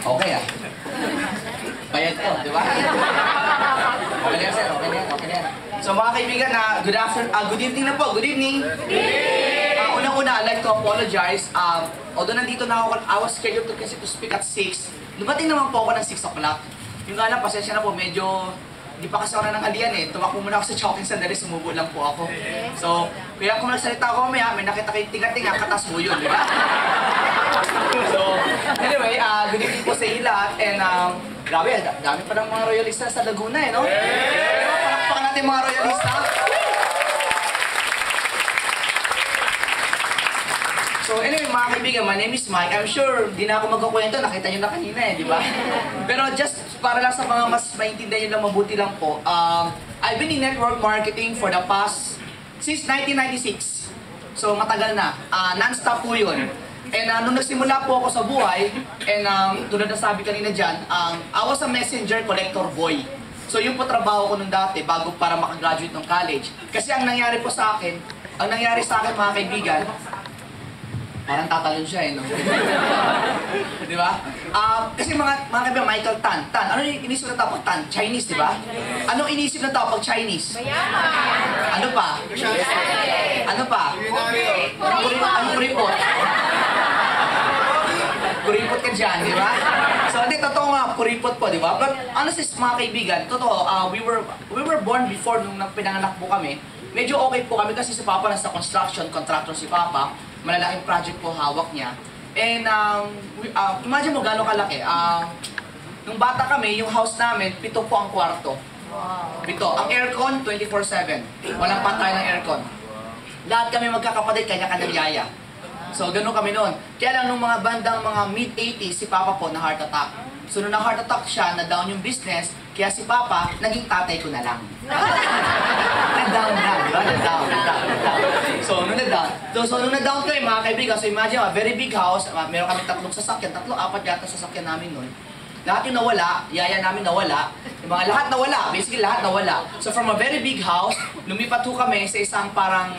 Okay ah. Bayad ko, di ba? Okay na sir, okay na yan, okay na yan. So mga kaibigan, good evening na po, good evening. Unang-una, I'd like to apologize. Although nandito na ako, I was scheduled to speak at 6. Dumating naman po ako ng 6 o'clock. Yung nga lang, pasensya na po, medyo di pa kasi ako na ng halian eh. Tumakbo muna ako sa choking sandali, sumubo lang po ako. So, kaya kung nagsalita ako mamaya, may nakita kayong tinga-tinga, katas mo yun, di ba? So, anyway, good evening po sa inyo lahat. And, grabe, dami pa ng mga royalista sa Laguna eh, no? Pero palakpakan natin mga royalista. So anyway mga kaibigan, my name is Mike. I'm sure di na ako magkukwento, nakita nyo na kanina eh, di ba? Pero just para lang sa mga mas maintindihan nyo lang, mabuti lang po. I've been in network marketing for the past, since 1996. So matagal na, non-stop po yun. And nung nagsimula po ako sa buhay, and tulad na sabi kanina dyan, I was a messenger collector boy. So yun po trabaho ko nung dati, bago para makagraduate ng college. Kasi ang nangyari po sa akin, mga kaibigan, parang tatalon siya eh, no? Di ba? Kasi mga kaibigan, Michael Tan. Ano yung inisip na tao pag Tan? Chinese, di ba? Anong inisip na tao pag Chinese? Ano pa? Ano pa? Ano kuripot? Kuripot ka dyan, di ba? So, hindi, totoo nga, kuripot po, di ba? But, honestly, mga kaibigan, totoo, we were born before nung pinanganak po kami. Medyo okay po kami kasi si Papa nasa construction, contractor si Papa. Malalaking project po hawak niya. And imagine mo gano'ng kalaki. Nung bata kami, yung house namin, 7 po ang kwarto. 7. Ang aircon, 24/7. Walang patay ng aircon. Lahat kami magkakapatid, kanya-kanyang yaya. So, gano'n kami noon. Kaya lang nung mga bandang mga mid-80s, si Papa po na heart attack. So, nung na-heart attack siya, na-down yung business, kaya si Papa, naging tatay ko na lang. Na-down na, diba? Na-down. So, nung na-down ko mga kaibigan, so imagine, a very big house, meron kami 3 sasakyan, 3, 4 yata sasakyan namin nun. Lahat yung nawala, yaya namin nawala, yung mga lahat nawala, basically lahat nawala. So, from a very big house, lumipat ho kami sa isang parang,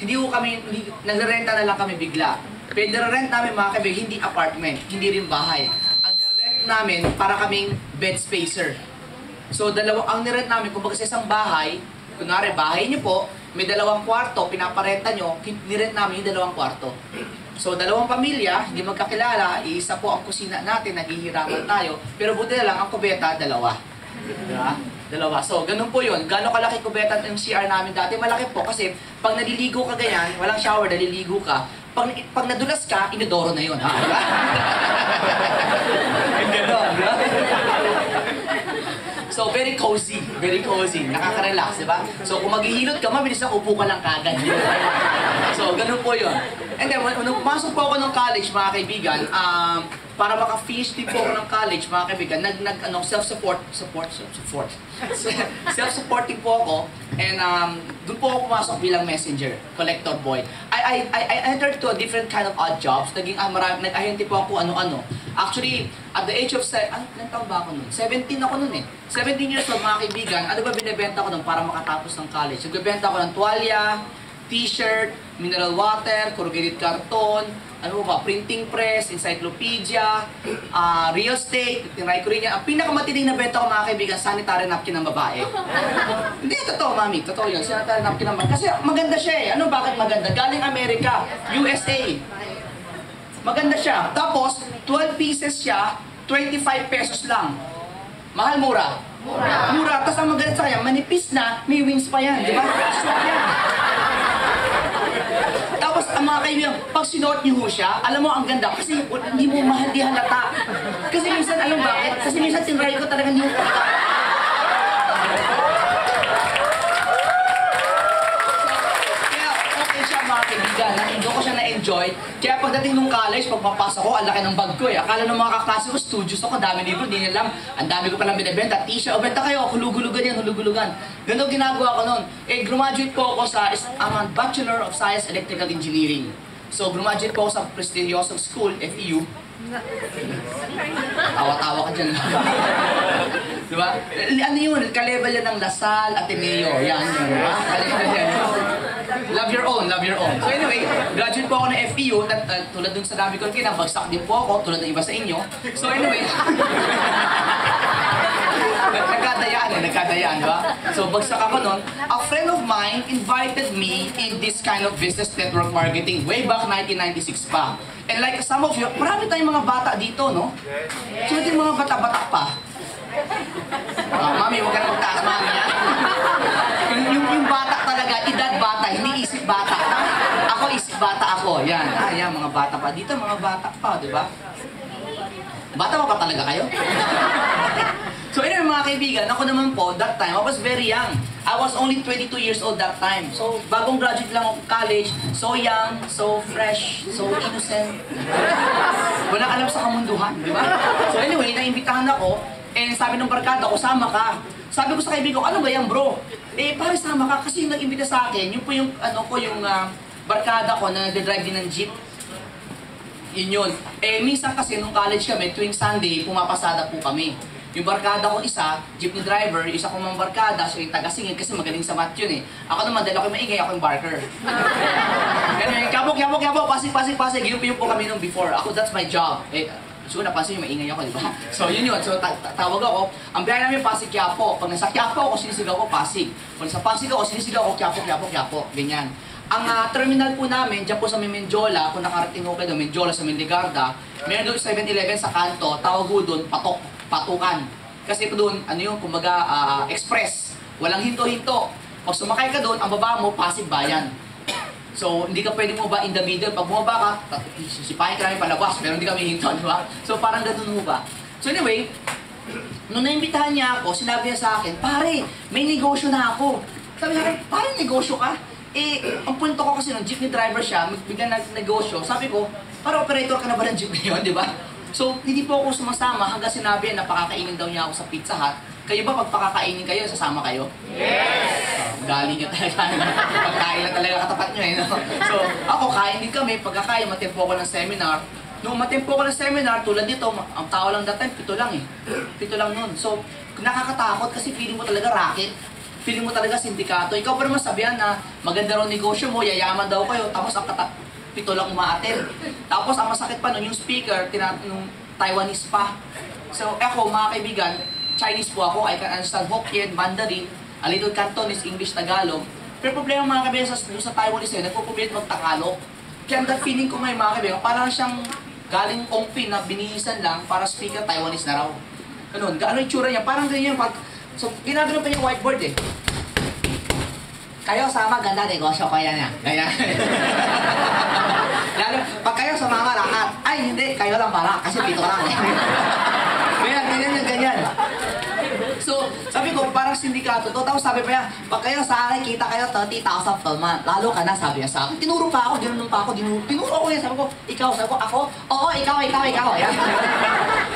nagre-renta na lang kami bigla. Pero nire-rent namin mga kaibigan, hindi apartment, hindi rin bahay. Ang nire-rent namin, para kaming bed spacer. So, ang nirent namin, kung baga sa isang bahay, kunwari, bahay niyo po, may 2 kwarto, pinaparenta nyo, nirent namin yung 2 kwarto. So, 2 pamilya, hindi magkakilala, isa po ang kusina natin, naghihiraman tayo, pero buti na lang, ang kubeta, 2. Diba? 2. So, ganun po yun. Gano'ng kalaki kubeta ng CR namin dati? Malaki po, kasi pag naliligo ka ganyan, walang shower, naliligo ka, pag nadulas ka, inodoro na yun, ha? Diba? Gano'n, diba? So, very cozy. Nakaka-relax, di ba? So, kung maghihilot ka, mabilis na upo ka lang kagad. So, ganun po yun. And then, nung pumasok po ako ng college, mga kaibigan, para maka-finish din po ako ng college, mga kaibigan, self-supporting po ako. And doon po ako pumasok bilang messenger, collector boy. I entered to a different kind of odd jobs. Nag-ahente po ako ano-ano. Actually, at the age of, ilang taon ba ako nun? 17 ako nun eh. 17 years old, mga kaibigan, ano ba binibenta ko nun para makatapos ng college? Nagbibenta ko ng tuwalya, t-shirt, mineral water, corrugated carton, printing press, encyclopedia, real estate, tinry ko rin yan. Ang pinakamatinding na benta ko, mga kaibigan, sanitary napkin ng babae. Hindi, totoo, mami, totoo yun, sanitary napkin ng babae. Kasi maganda siya eh. Bakit maganda? Galing Amerika, USA. Maganda siya. Tapos, 12 pieces siya, 25 pesos lang. Mahal, mura? Mura. Tapos ang maganda sa kanya, manipis na, may wings pa yan, di ba? Swak yan. Tapos ang mga kaibigan, pag sinuot niyo siya, alam mo ang ganda kasi hindi mo mahal di halata. Kasi minsan, alam bakit? Kasi minsan tinry ko talaga hindi mo hindi ko siya na-enjoy. Kaya pagdating nung college, pagpapasok ko, ang laki ng bag ko eh. Akala ng mga kaklase ko, studios ako, dami libro, di nilang, ang dami ko palang binibenta, t-shirt, o benta kayo, hulugulugan yan, hulugulugan. Ganun ginagawa ko nun. Graduate po ako sa Bachelor of Science Electrical Engineering. So, graduate po ako sa prestigious school, FEU. Tawa-tawa ka dyan. Diba? Ano yun? Ka-level yan ng Lasal, Ateneo. Yan, diba? Ka-level yan. Love your own, love your own. So anyway, graduate po ako ng FEU, tulad dun sa dami ko kinabagsak din po ako, tulad ng iba sa inyo. So anyway, nagkadayaan, di ba? So bagsak ako nun. A friend of mine invited me in this kind of business network marketing way back 1996 pa. And like some of you, marami tayong mga bata dito, no? So yung mga bata-bata pa. Mami, huwag ka na magtaas, mami, ha? Yung bata talaga, edad bata, hindi isip bata. Ako, isip bata ako. Yan, yan, mga bata pa. Dito, mga bata pa, di ba? Bata pa talaga kayo? So anyway, mga kaibigan, ako naman po, that time, I was very young. I was only 22 years old that time. So, bagong graduate lang ako college, so young, so fresh, so innocent. Walang alam sa kamunduhan, di ba? So anyway, naimbitahan ako, and sabi ng barkada ko, sama ka. Sabi ko sa kaibigan ko, ano ba yan bro? Eh, pare sama ka, kasi yung nag-imbita sa akin, yun po yung, barkada ko na nag-drive din ng jeep. Yun yun. Eh, minsan kasi nung college kami, tuwing Sunday, pumapasada po kami. Yung barkada ko isa, jeepney driver, isa ko mang barkada, siya yung taga-singit kasi magaling sa math yun eh. Ako naman, dahil ako maingay, ako yung barker. Ganun, kyabok, pasig, yun po kami nung before. Ako, that's my job. Eh, siguro napansin yung maingay ako, di ba? So yun yun, so tawag ako. Ang biyahe namin Pasig, Quiapo. Pag nasa Quiapo ako, sinisigaw ko Pasig. Pag nasa Pasig ako, sinisigaw ko Quiapo. Ganyan. Ang terminal po namin, dyan po sa Menjola, kung nakarating ko kayo doon, Menjola sa Mendigarda, meron doon 7-Eleven sa kanto, tawag ko doon, patukan. Kasi po doon, ano yung, kumbaga, express. Walang hinto-hinto. Pag sumakay ka doon, ang baba mo, Pasig Bayan. So, hindi ka pwede mo ba in the middle. Pag bumaba ka, sisipahin ka namin palabas, pero hindi kami hinto, di ba? So, parang ganun mo ba? So, anyway, nung naimbitahan niya ako, sinabi niya sa akin, pare, may negosyo na ako. Sabi niya, pare, negosyo ka? Eh, ang punto ko kasi nung jeepney driver siya, biglang nag-negosyo. Sabi ko, para operator ka na ba ng jeep ngayon, di ba? So, hindi po ako sumasama hanggang sinabi na pakakainin daw niya ako sa Pizza Hut. Kayo ba pag pakakainin kayo, sasama kayo? Yes! Galing nyo talaga. Pagkain lang talaga katapat nyo eh. No? So, ako, kain din kami. Pagkakain, matempo ko ng seminar. Nung matempo ko ng seminar, tulad dito, ang tao lang that time, 7 lang eh. 7 lang nun. So, nakakatakot kasi feeling mo talaga racket. Feeling mo talaga sindikato. Ikaw pa naman sabihan na maganda raw negosyo mo, yayaman daw kayo, tapos ang 7 lang umaattend. Tapos ang masakit pa nun, yung speaker, nung Taiwanese pa. So, ako, mga kaibigan, Chinese po ako, I can understand Hokkien, Mandarin, a little Cantonese, English, Tagalog. Pero problema mga kaibigan sa Taiwanese yun, nagpupumilit mag-Tagalog. Kaya ang feeling ko ngayon mga kaibigan, parang siyang galing Ongpin na binihisan lang para speaker Taiwanese na raw. Ganun, gaano yung tsura niya, parang ganyan pag... So, ginagano pa yung whiteboard eh. Kayo sama, ganda negosyo ko yan. Ganyan. Lalo, pag kayo sumama lahat, ay hindi, kayo lang pala, kasi 7 lang eh. Ganyan. So, sabi ko, parang sindikato to. Tapos sabi pa niya, pag kayo sa akin, kita kayo 30,000 per month. Lalo ka na, sabi niya sa akin. Tinuro pa ako, ginunong pa ako, tinuro ko yan. Sabi ko, ikaw, ako, oo, ikaw. Yan.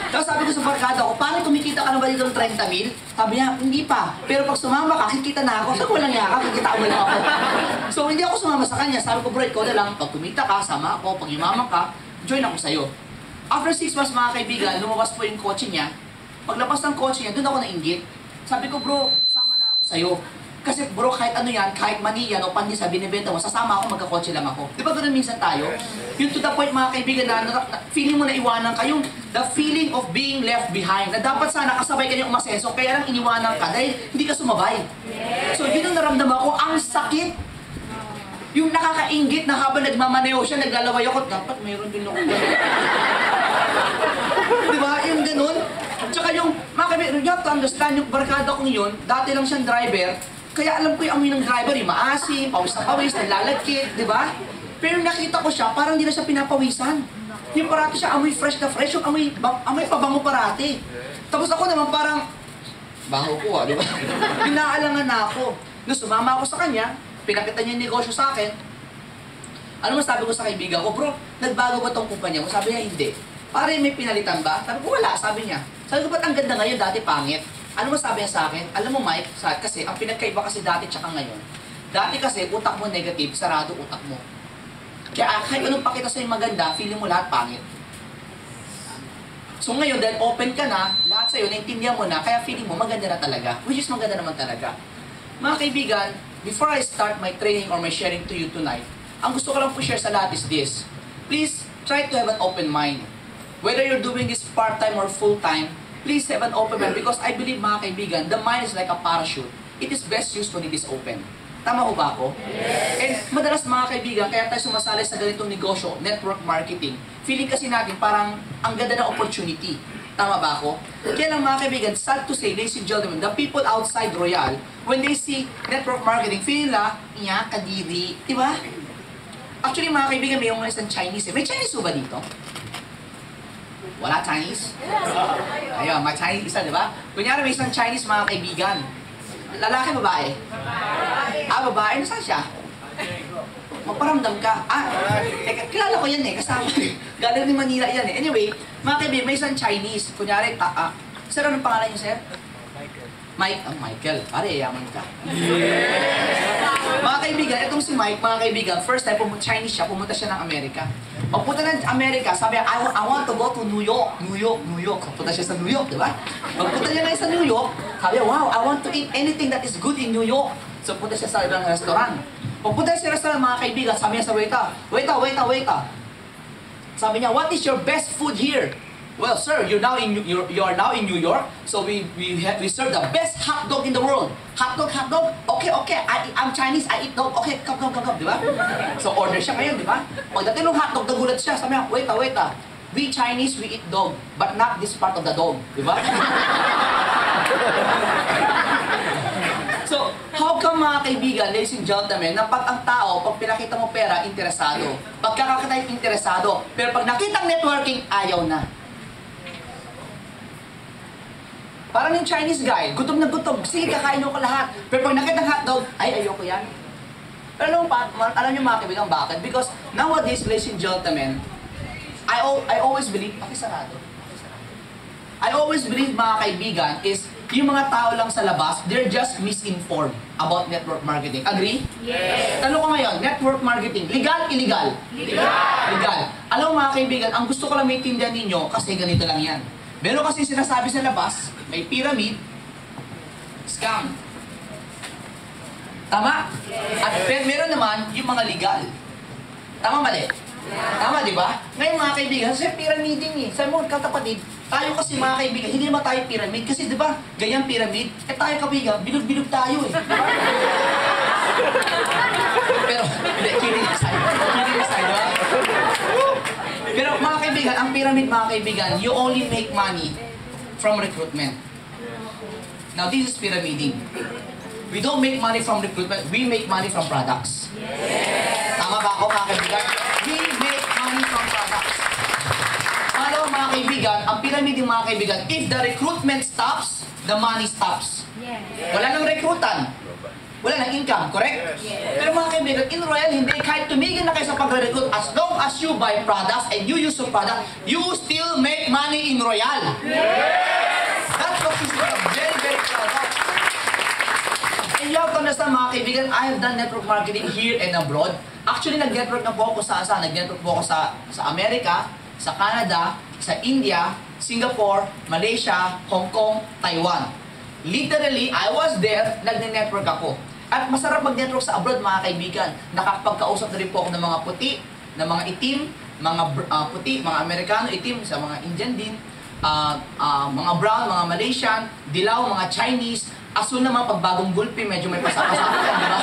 Tapos sabi ko sa barkada ko, parang kumikita ka na ba dito ng 30,000? Sabi niya, hindi pa. Pero pag sumama ka, kikita na ako. Sabi ko, walang yaka, kikita mo lang ako. So, hindi ako sumama sa kanya. Sabi ko, bro, ikaw na lang. Pag kumita ka, sama ako. Pag yumaman ka, join ako sa'yo. After 6 months, mga kaibigan, lumabas po yung kotse niya. Paglabas ng kotse niya, doon ako nainggit. Sabi ko, bro, sama na ako sa'yo. Kasi bro, kahit ano yan, kahit mani yan o pandisa, binibenta mo, sasama ako, magkakotse lang ako. Di ba doon minsan tayo? Yung to the point, mga kaibigan, na feeling mo na iwanan ka, yung the feeling of being left behind, na dapat sana kasabay ka niyong umasenso, kaya lang iniwanan ka dahil hindi ka sumabay. So yun ang naramdaman ko, ang sakit. Yung nakakainggit na habang nagmamaneo siya, naglalaway ako, dapat mayroon din ako. Di ba? Yung ganun. Tsaka yung, mga kaibigan, you have to understand, yung barkada kong yun, dati lang siyang driver, kaya alam ko yung amoy ng driver, yung maasim, pawis na pawis, nalalagkit, di ba? Pero nakita ko siya, parang hindi na siya pinapawisan. Yung parati siya, amoy fresh na fresh, yung amoy pabango parati. Tapos ako naman parang, bango ko di ba? Pinaalangan na ako. Nung sumama ako sa kanya, pinakita niya yung negosyo sa akin. Ano masabi ko sa kaibigan ko, bro, nagbago ba tong kumpanya mo? Sabi niya, hindi. Pare, may pinalitan ba? Sabi ko, wala, sabi niya. Sabi ko, ba't ang ganda ngayon, dati pangit? Ano masabi niya sa akin? Alam mo, Mike, kasi ang pinagkaiba kasi dati tsaka ngayon, dati kasi utak mo negative, sarado utak mo. Kaya kahit anong pakita sa'yo maganda, feeling mo lahat pangit. So ngayon, dahil open ka na, lahat sa'yo, naintindihan mo na, kaya feeling mo maganda na talaga. Which is maganda naman talaga. Mga kaibigan, before I start my training or my sharing to you tonight, ang gusto ko lang po share sa lahat is this. Please, try to have an open mind. Whether you're doing this part-time or full-time, please have an open mind because I believe, mga kaibigan, the mind is like a parachute. It is best used when it is open. Tama ho ba ako? Yes. And madalas, mga kaibigan, kaya tayo sumasali sa ganitong negosyo, network marketing. Feeling kasi natin parang ang ganda ng opportunity. Tama ba ako? Kaya lang, mga kaibigan, sad to say, ladies and gentlemen, the people outside Royal, when they see network marketing, feel nila, iya, kadiri. Diba? Actually, mga kaibigan, may yung isang Chinese eh. May Chinese ba dito? Wala Chinese? Ayun, may Chinese isa, di ba? Kunyari, may isang Chinese, mga kaibigan. Lalaki, babae? Babae. Nasaan siya? Magparamdam ka. Kilala ko yan eh. Kasama. Galing ni Manila yan eh. Anyway, mga kaibigan, may isang Chinese. Kunyari, sir, anong pangalan niyo, sir? Michael. Pare, yaman ka. Mga kaibigan, itong si Mike, mga kaibigan, first time Chinese siya, pumunta siya ng Amerika. Pagpunta ng Amerika, sabi niya, I want to go to New York. New York. Pagpunta siya sa New York, di ba? Pagpunta niya sa New York, sabi niya, wow, I want to eat anything that is good in New York. So, punta siya sa ibang restaurant. Pagpunta siya sa restaurant, mga kaibigan, sabi niya sa waiter. Sabi niya, what is your best food here? Well, sir, you are now in New York, so we serve the best hot dog in the world. Hot dog. Okay. I'm Chinese, I eat dog. Okay, come, di ba? So order siya ngayon, di ba? Pagdating ng hot dog, nagulat siya. Sabi niya, wait. We Chinese, we eat dog, but not this part of the dog, di ba? So, how come, mga kaibigan, ladies and gentlemen, na pag ang tao, pag pinakita mo pera, interesado. Pagkakakita interesado. Pero pag nakita ang networking, ayaw na. Parang yung Chinese guy, gutom na gutom, sige, kakain ko lahat. Pero pag nakita ng hotdog, ay, ayoko yan. Pero alam niyo, mga kaibigan, bakit? Because nowadays, ladies and gentlemen, I always believe, I always believe, mga kaibigan, is yung mga tao lang sa labas, they're just misinformed about network marketing. Agree? Yes. Tanong ko ngayon, network marketing, legal, illegal? Legal. Alam mo, mga kaibigan, ang gusto ko lang maintindihan ninyo, kasi ganito lang yan. Meron kasi sinasabi sa labas, may pyramid, scam. Tama? Yes. At meron naman yung mga legal. Tama, mali? Yeah. Tama, di ba? Ngayon, mga kaibigan, kasi pyramiding eh. Sabi mo, kapatid, tayo kasi, mga kaibigan, hindi naman tayo pyramid. Kasi di ba, ganyan pyramid, tayo kaibigan, bilog-bilog tayo eh. Pero, hindi, kidding aside, diba? Pero mga kaibigan, ang pyramid, mga kaibigan, you only make money from recruitment. Now, this is pyramiding. We don't make money from recruitment, we make money from products. Yes. Tama ba ako, mga kaibigan? We make money from products. Ano, mga kaibigan, ang pyramid yung mga kaibigan, if the recruitment stops, the money stops. Yes. Wala nang recruitan. Wala nang income, correct? Yes. Pero mga kaibigan, in Royal, hindi, kahit tumigil na kayo sa pagre-recruit, as long as you buy products and you use the product, you still make money in Royal. Yes. That's what is very, very proud of. And you have to understand, mga kaibigan, I have done network marketing here and abroad. Actually, nag-network na po ako nag-network po ako sa Amerika, sa Canada, sa India, Singapore, Malaysia, Hong Kong, Taiwan. Literally, I was there, nag-network ako. At masarap mag-network sa abroad, mga kaibigan. Nakapagkausap na rin po ako ng mga puti, ng mga itim, mga puti, mga Amerikano, itim, sa mga Indian din, mga brown, mga Malaysian, dilaw, mga Chinese, aso naman pag bagong gulpi, medyo may pasapasapa yan, di ba?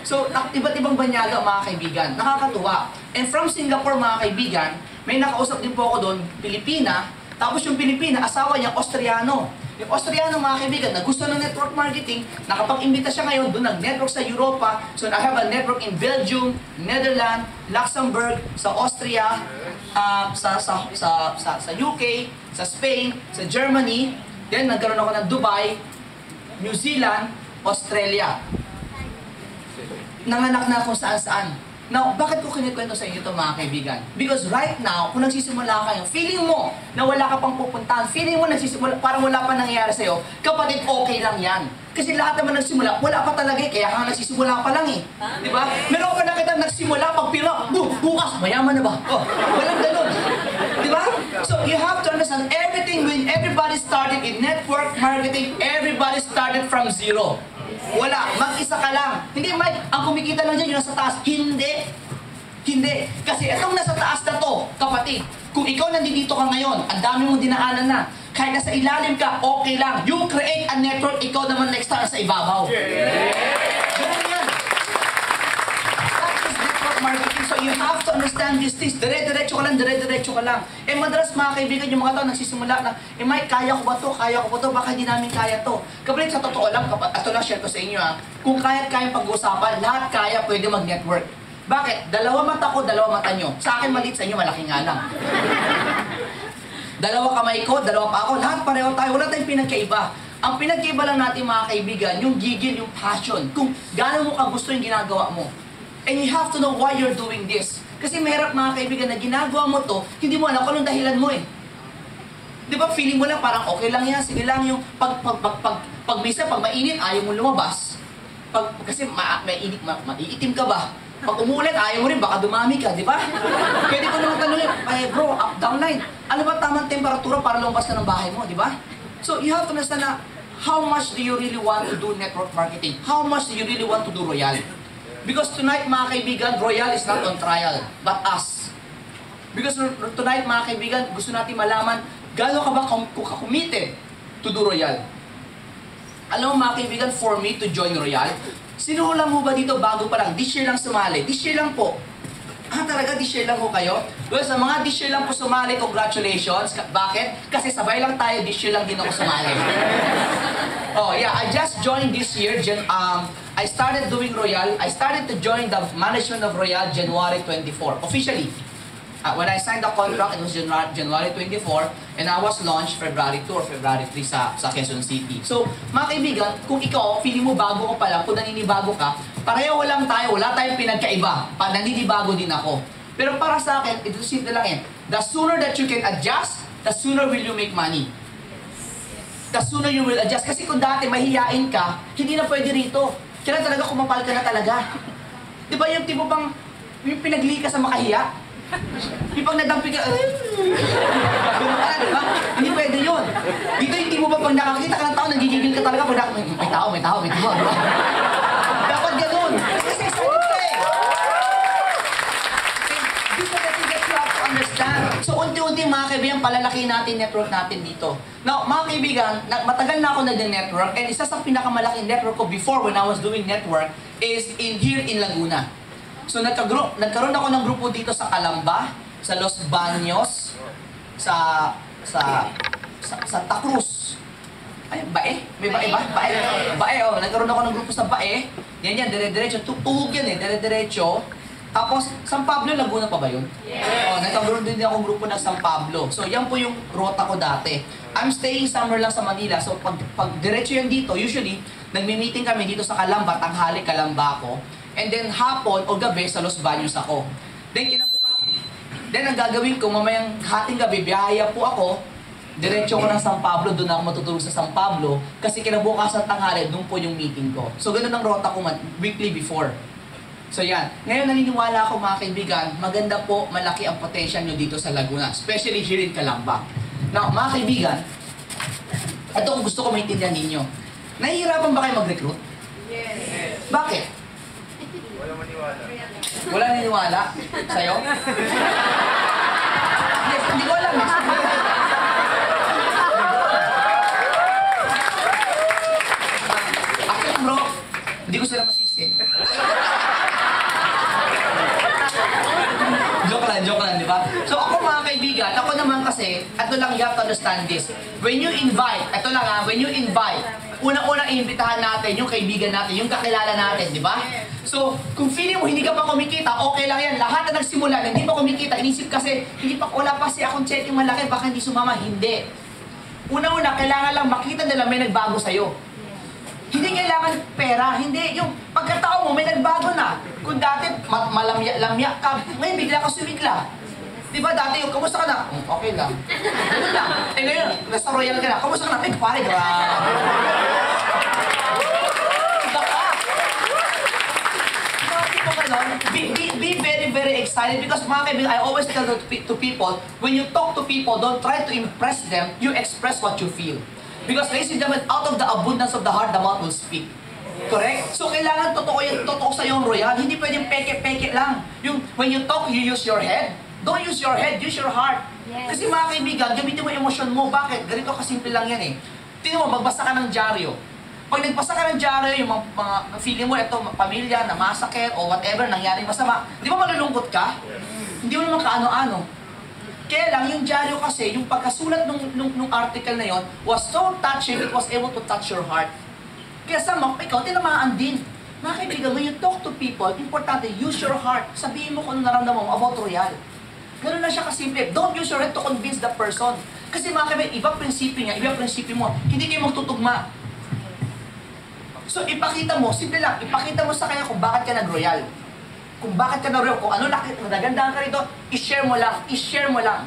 So, iba't ibang banyaga, mga kaibigan. Nakakatuwa. And from Singapore, mga kaibigan, may nakausap din po ako doon, Pilipina. Tapos yung Pilipina, asawa niya, Austriano. Yung Austriano, mga kaibigan, na gusto ng network marketing, nakapag-imbita siya ngayon, doon nag-network sa Europa. So, I have a network in Belgium, Netherlands, Luxembourg, sa Austria, sa UK, sa Spain, sa Germany. Then, nagkaroon ako ng Dubai, New Zealand, Australia. Nanganak na ako saan-saan. Now, bakit ko kinikwento sa inyo ito, mga kaibigan? Because right now, kung nagsisimula kayo, feeling mo na wala ka pang pupuntahan, feeling mo nagsisimula, parang wala pa nangyayari sa'yo, kapatid, okay lang yan. Kasi lahat naman nagsimula, wala pa talaga eh, kaya ka nagsisimula pa lang eh. Di ba? Meron ka na kita nagsimula, pagpira, bukas, mayaman na ba? Oh, walang ganun. Di ba? So, you have to understand, everything, when everybody started in network marketing, everybody started from zero. Wala. Mag-isa ka lang. Hindi, Mike, ang kumikita lang dyan yung nasa taas. Hindi. Hindi. Kasi itong nasa taas na to, kapatid, kung ikaw nandito ka ngayon, ang dami mong dinaanan na, kahit nasa ilalim ka, okay lang. You create a network, ikaw naman next time sa ibabaw. Ganun yan. That is network marketing. So you have to understand these things. Dire-diretso ka lang, dire-diretso ka lang. Eh madalas mga kaibigan, yung mga tao nagsisimula na, Mike, kaya ko ba to? Kaya ko ba to? Baka hindi namin kaya to. Kapatid, sa totoo lang, ito lang share ko sa inyo kung kaya't kayang pag-uusapan, lahat kaya pwede mag-network. Bakit? Dalawa mata ko, dalawa mata nyo. Sa akin maliit, sa inyo malaki nga lang. Dalawa kamay ko, dalawa pa ako. Lahat pareho tayo. Wala tayong pinagkaiba. Ang pinagkaiba lang natin mga kaibigan, yung gigil, yung passion. Kung gaano mo ka gusto yung ginagawa mo. And you have to know why you're doing this. Kasi mahirap mga kaibigan na ginagawa mo to, hindi mo alam kung anong dahilan mo eh. Di ba feeling mo lang parang okay lang yan, sige lang yung pag minsan, pag mainit, ayaw mo lumabas. Kasi maiitim ka ba? Pag umuulan, ayaw mo rin, baka dumami ka, di ba? Pwede ko naman tanongin, bro, up, downline, ano ba tamang temperatura para lumabas ka ng bahay mo, di ba? So, you have to understand na, how much do you really want to do network marketing? How much do you really want to do Royal? Because tonight, mga kaibigan, Royal is not on trial, but us. Because tonight, mga kaibigan, gusto natin malaman, gaano ka ba committed to do Royal? Alam mo, mga kaibigan, for me to join Royal, sino lang mo ba dito bago pa lang? This year lang sumali. This year lang po. Talaga this year lang po kayo? Well, sa mga this year lang po sumali, congratulations. Bakit? Kasi sabay lang tayo, this year lang din ako sumali. Oh yeah, I just joined this year. I started doing Royal. I started to join the management of Royal January 24, officially. When I signed the contract, it was January 24, and I was launched February 2 or February 3 sa Quezon City. So, mga kaibigan, kung ikaw, feeling mo bago ko pa lang, kung naninibago ka, pareho lang tayo, wala tayong pinagkaiba. Naninibago din ako. Pero para sa akin, ito simple lang eh. The sooner that you can adjust, the sooner will you make money. The sooner you will adjust. Kasi kung dati mahihiyain ka, hindi na pwede rito. Kailan talaga kumapal ka na talaga. Di ba yung tipo bang, yung pinagli ka sa makahiya? Yung pag nadampi ka, diba? Hindi pwede yun. Dito yung tipo ba pag nakakita ka ng tao, nagigigil ka talaga pag may tao, diba? Dapat ganun. Kasi sakit ka eh. Dito kasi you have to understand. So unti-unti mga kaibigan, palalaki natin network natin dito. Now, mga kaibigan, matagal na ako nag-network, and isa sa pinakamalaking network ko before when I was doing network is here in Laguna. So nagkaroon ako ng grupo dito sa Calamba, sa Los Baños, sa Santa Cruz. Ay, Bae? May Bae ba? Bae, oh. Nagkaroon ako ng grupo sa Bae. Yan, dire-diretso. Tuhog yan eh, dire-diretso. Tapos, San Pablo, Laguna pa ba yun? Yeah. Oh, nagkaroon din akong grupo ng San Pablo. So, yan po yung rota ko dati. I'm staying somewhere lang sa Manila. So, pag diretso yan dito, usually, nagmi-meeting kami dito sa Calamba, tanghali Calamba ako. And then hapon o gabi sa Los Baños ako. Then ang gagawin ko, mamayang hating gabi, biyaya po ako, diretso ko ng San Pablo, doon ako matutulog sa San Pablo, kasi kinabukasan tanghali, doon po yung meeting ko. So ganun ang rota ko weekly before. So yan. Ngayon naniniwala ako mga kaibigan, maganda po, malaki ang potential nyo dito sa Laguna, especially here in Calamba. Now, mga kaibigan, ito kung gusto ko maintindihan ninyo. Nahihirapan ba kayo mag-recruit? Yes. Bakit? Wala maniwala. Wala niniwala? Sa'yo? Yes, hindi ko alam. Actually bro, hindi ko sila masisi. Joke lang, di ba? So ako mga kaibigan, ako naman kasi, ito lang, you have to understand this. When you invite, ito lang when you invite, unang-unang iimbitahan natin yung kaibigan natin, yung kakilala natin, di ba? So, kung feeling mo hindi ka pa kumikita, okay lang yan. Lahat na nagsimula, hindi pa kumikita, inisip kasi, wala pa siya akong checking malaki, baka hindi sumama. Hindi. Una-una, kailangan lang makita nila may nagbago sa'yo. Hindi kailangan pera, hindi. Yung pagkatao mo, may nagbago na. Kung dati, malamya ka, ngayon bigla ka sumigla. Diba dati yung, kamusta ka na? Okay lang. Ganun lang. Eh ngayon, nasa Royal ka na, kamusta ka na? Pare, grabe. Iba ka. Be very, very excited because mga kaibigan, I always tell to people, when you talk to people, don't try to impress them, you express what you feel. Because ladies and gentlemen, out of the abundance of the heart, the mouth will speak. Correct? So, kailangan totoo sa yung royal. Hindi pwedeng peke-peke lang. Yung, when you talk, you use your head. Don't use your head, use your heart. Yes. Kasi mga kaibigan, gamitin mo yung emosyon mo. Bakit? Ganito kasimple lang yan eh. Tingnan mo, magbasa ka ng dyaryo. Pag nagbasa ka ng dyaryo, yung mga feeling mo, ito, pamilya, namasakit, o whatever, nangyaring masama, di ba malulungkot ka? Hindi mo naman kaano-ano. Kaya lang, yung dyaryo kasi, yung pagkasulat nung article na yon was so touching, it was able to touch your heart. Kaya ikaw, tinamaan din. Mga kaibigan, when you talk to people, importante, use your heart. Sabihin mo kung ano naramdaman mo about royal. Ganun na siya kasimple. Don't use your head to convince the person. Kasi mga kaibigan, ibang prinsipyo niya, ibang prinsipyo mo. Hindi kayo magtutugma. So, ipakita mo, simple lang, ipakita mo sa kanya kung bakit ka nag-royal. Kung bakit ka nag-royal, kung ano nagandahan ka rito, i-share mo lang.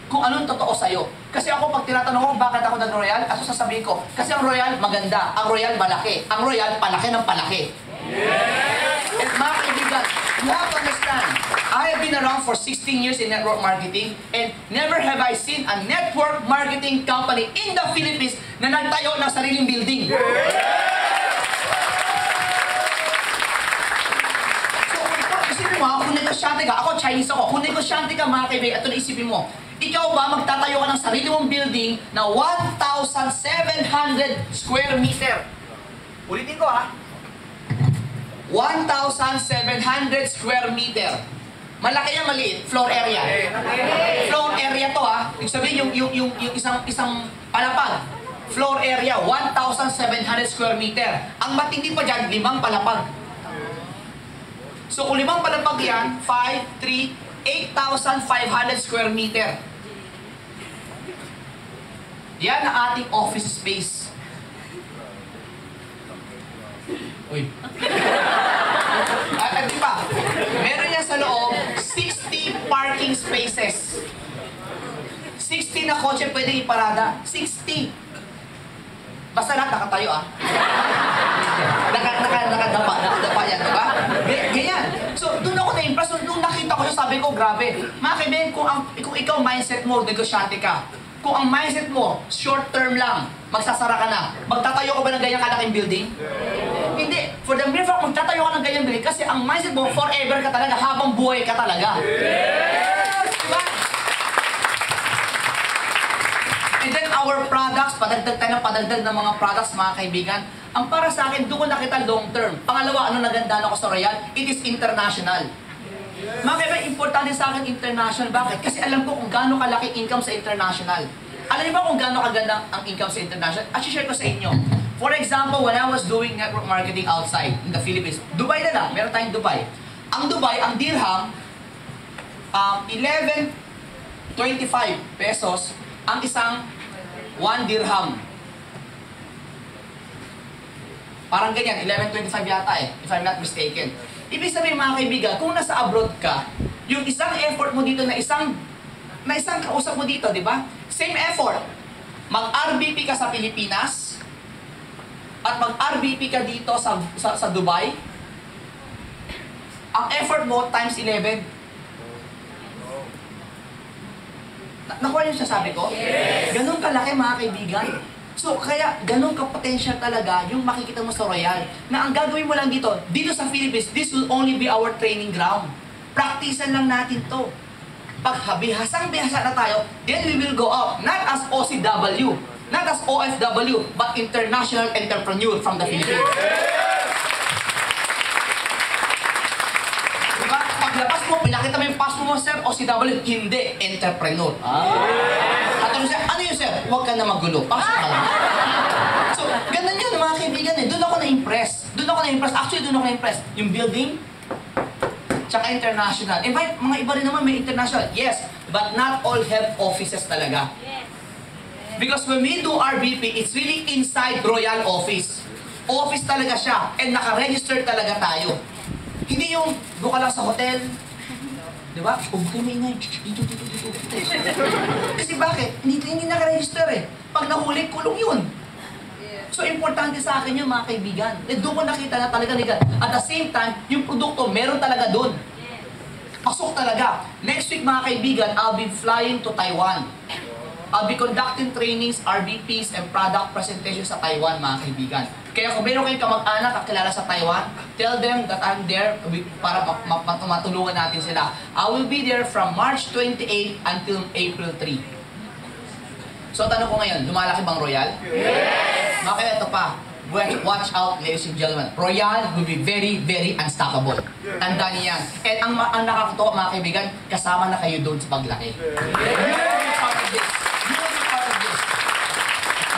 Kung anong totoo sa'yo. Kasi ako, pag tinatanong ko bakit ako nag-royal, ako sasabihin ko, kasi ang royal maganda, ang royal malaki, ang royal palaki ng palaki. Yes! And mga kaibigan, you have to understand, I have been around for 16 years in network marketing and never have I seen a network marketing company in the Philippines na nagtayo ng sariling building. So, isipin mo, kung negosyante ka, ako Chinese ako, kung negosyante ka mga kaibigan, ito na isipin mo, ikaw ba magtatayo ka ng sarili mong building na 1,700 square meter? Ulitin ko ha. 1,700 square meter. Malaki yan, maliit. Floor area. Floor area to ha. Ibig sabihin yung isang palapag. Floor area, 1,700 square meter. Ang matindi pa dyan, 5 palapag. So kung 5 palapag yan, 5, 3, 8,500 square meter. Yan ang ating office space. Uy. At di ba? Meron yan sa loob, 60 parking spaces. 60 na kotse pwedeng iparada. 60. Basta lahat nakatayo ah. Nakadapa yan, diba? Ganyan. So, doon ako na-impress. Nung nakita ko yun, sabi ko, grabe. Mga kaibigan, kung ikaw mindset mo, negosyante ka. Kung ang mindset mo, short term lang, magsasara ka na. Magtatayo ka ba ng ganyang kalaking building? Hindi. For the mere fact, magtatayo ka ng ganyang building kasi ang mindset mo, forever ka talaga, habang buhay ka talaga. Diba? And then our products, padagdag tayo ng mga products, mga kaibigan. Ang para sa akin, doon ko nakita long term. Pangalawa, ano nagandaan ako sa Royal? It is international. Mga kaibigan, importante sa akin international. Bakit? Kasi alam ko kung gaano kalaki income sa international. Alam niyo ba kung gaano kaganda ang income sa international? At share ko sa inyo. For example, when I was doing network marketing outside in the Philippines, Dubai na lang, meron tayong Dubai. Ang Dubai, ang dirham, 11.25 pesos ang isang 1 dirham. Parang ganyan, 11.25 yata eh, if I'm not mistaken. Ibig sabihin mga kaibigan, kung nasa abroad ka, yung isang effort mo dito na isang kausap mo dito, di ba? Same effort. Mag-RBP ka sa Pilipinas at mag-RBP ka dito sa Dubai. Ang effort mo times 11. Nakuha niyo siya sabi ko? Yes. Ganun kalaki mga kaibigan. So, kaya ganun ka-potential talaga yung makikita mo sa Royal. Na ang gagawin mo lang dito sa Philippines, this will only be our training ground. Praktisan lang natin to. Pag bihasang-bihasa na tayo, then we will go up. Not as OCW, not as OFW, but international entrepreneur from the Philippines. Diba? Paglabas mo, pinakita mo yung passport mo, sir, OCW, hindi, entrepreneur. At ano yun, sir? Huwag ka na magulo. Pasok ka lang. So, ganun yun, mga kaibigan eh. Doon ako na-impress. Actually, doon ako na-impress. Yung building, tsaka international. In fact, mga iba rin naman may international. Yes, but not all have offices talaga. Because when we do RBP, it's really inside Royal Office. Office talaga siya. And naka-register talaga tayo. Hindi yung doon ka lang sa hotel. Di ba? Huwag kayo maingay. Dito. Kasi bakit? Hindi naka-register eh. Pag nahuli, kulong yun. So, importante sa akin yun, mga kaibigan. Doon ko nakita na talaga. At the same time, yung produkto, meron talaga doon. Pasok talaga. Next week, mga kaibigan, I'll be flying to Taiwan. I'll be conducting trainings, RBPs, and product presentations sa Taiwan, mga kaibigan. Kaya kung meron kayong kamag-anak kakilala sa Taiwan, tell them that I'm there para matulungan natin sila. I will be there from March 28 until April 3. So tanong ko ngayon, lumalaki bang Royal? Yes! Bakit ito pa? Watch out, ladies and gentlemen. Royal will be very, very unstoppable. Tandaan niyo yan. And ang nakakatuwa, mga kaibigan, kasama na kayo doon sa paglaki. You will be part of this. You will be part of this.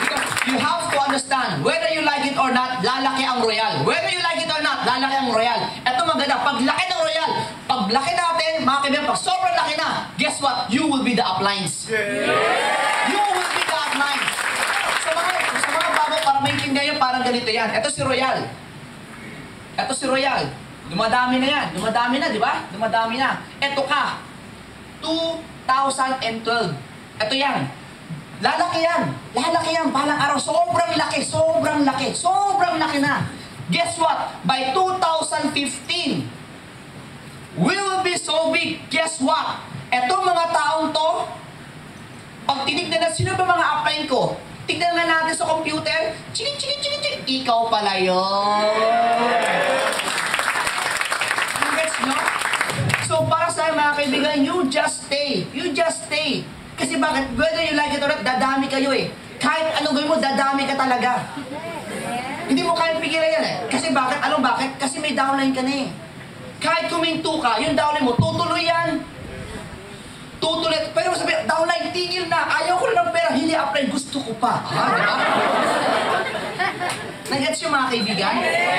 Because you have to understand, whether you like it or not, lalaki ang Royal. Whether you like it or not, lalaki ang Royal. Ito maganda, paglaki ng Royal, paglaki natin, mga kaibigan, pag sobrang laki na, guess what? You will be the uplines. You will be the uplines. Sa mga bago, para maintindihan yun, parang ganito yan. Ito si Royal. Ito si Royal. Dumadami na yan. Dumadami na, di ba? Dumadami na. Ito ka. 2012. Ito yan. Lalaki yan. Lalaki yan. Balang araw. Sobrang laki. Sobrang laki. Sobrang laki na. Guess what? By 2015, we will be so big. Guess what? Etong mga taong to, pag tinignan na sino ba mga upline ko, tignan nga natin sa computer, chiling, chiling, chiling, chiling, ikaw pala yun. Gets nyo? So para sa mga kaibigan, you just stay. You just stay. Kasi bakit? Whether you like it or not, dadami kayo eh. Kahit anong gawin mo, dadami ka talaga. Hindi mo kaya pigilan yan eh. Kasi bakit? Anong bakit? Kasi may downline ka na eh. Kahit kuminto ka, yung downline mo, tutuloy yan. Tutuloy. Pero sabi, downline, tigil na. Ayaw ko na ng pera. Hindi apply. Gusto ko pa. Ha? Diba? Nag-gets yung mga kaibigan?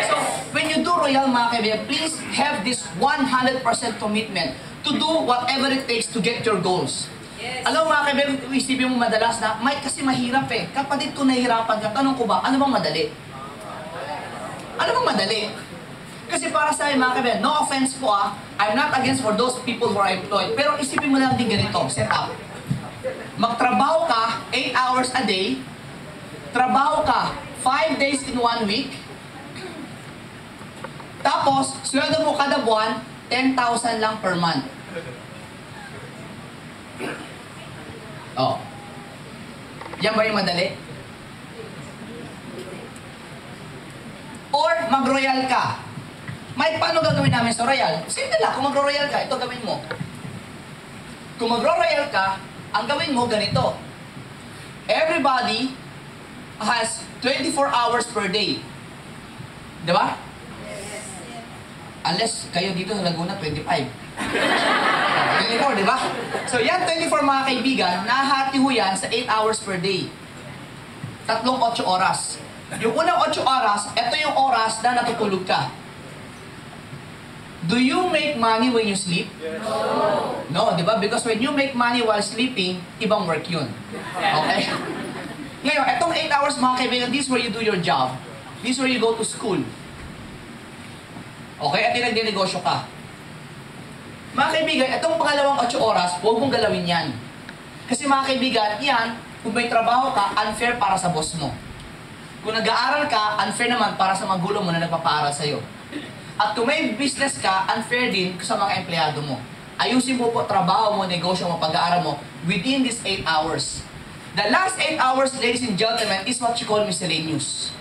So, when you do Royal, mga kaibigan, please have this 100% commitment to do whatever it takes to get your goals. Yes. Alam mo mga kaibigan, isipin mo madalas na, kasi mahirap eh. Kapatid ko nahihirapan ka, tanong ko ba, ano bang madali? Ano bang madali? Kasi para sa akin mga kaibigan, no offense po I'm not against for those people who are employed. Pero isipin mo lang din ganito, set up. Magtrabaho ka 8 hours a day, trabaho ka 5 days in 1 week, tapos, sweldo mo kada buwan, 10,000 lang per month. Oh. Yan ba yung madali? Or mag-royal ka. May paano gagawin namin sa royal? Simple lang, kung mag-royal ka, ito gawin mo. Kung mag-royal ka, ang gawin mo ganito. Everybody has 24 hours per day. Di ba? Yes. Unless kayo dito sa Laguna, 25. 24, di ba? So yan, 24 mga kaibigan, nahati ho yan sa 8 hours per day. 8 oras. Yung unang 8 oras, ito yung oras na natutulog ka. Do you make money when you sleep? Yes. No, di ba? Because when you make money while sleeping, ibang work yun. Okay? Ngayon, etong 8 hours mga kaibigan, this is where you do your job. This is where you go to school. Okay? At nagdinegosyo ka. Mga kaibigan, etong pangalawang 8 oras, huwag mong galawin yan. Kasi mga kaibigan, yan, kung may trabaho ka, unfair para sa boss mo. Kung nag-aaral ka, unfair naman para sa magulang mo na nagpapaaral sa'yo. At kung may business ka, unfair din sa mga empleyado mo. Ayusin mo po trabaho mo, negosyo mo, pag-aaral mo within these 8 hours. The last 8 hours, ladies and gentlemen, is what you call miscellaneous.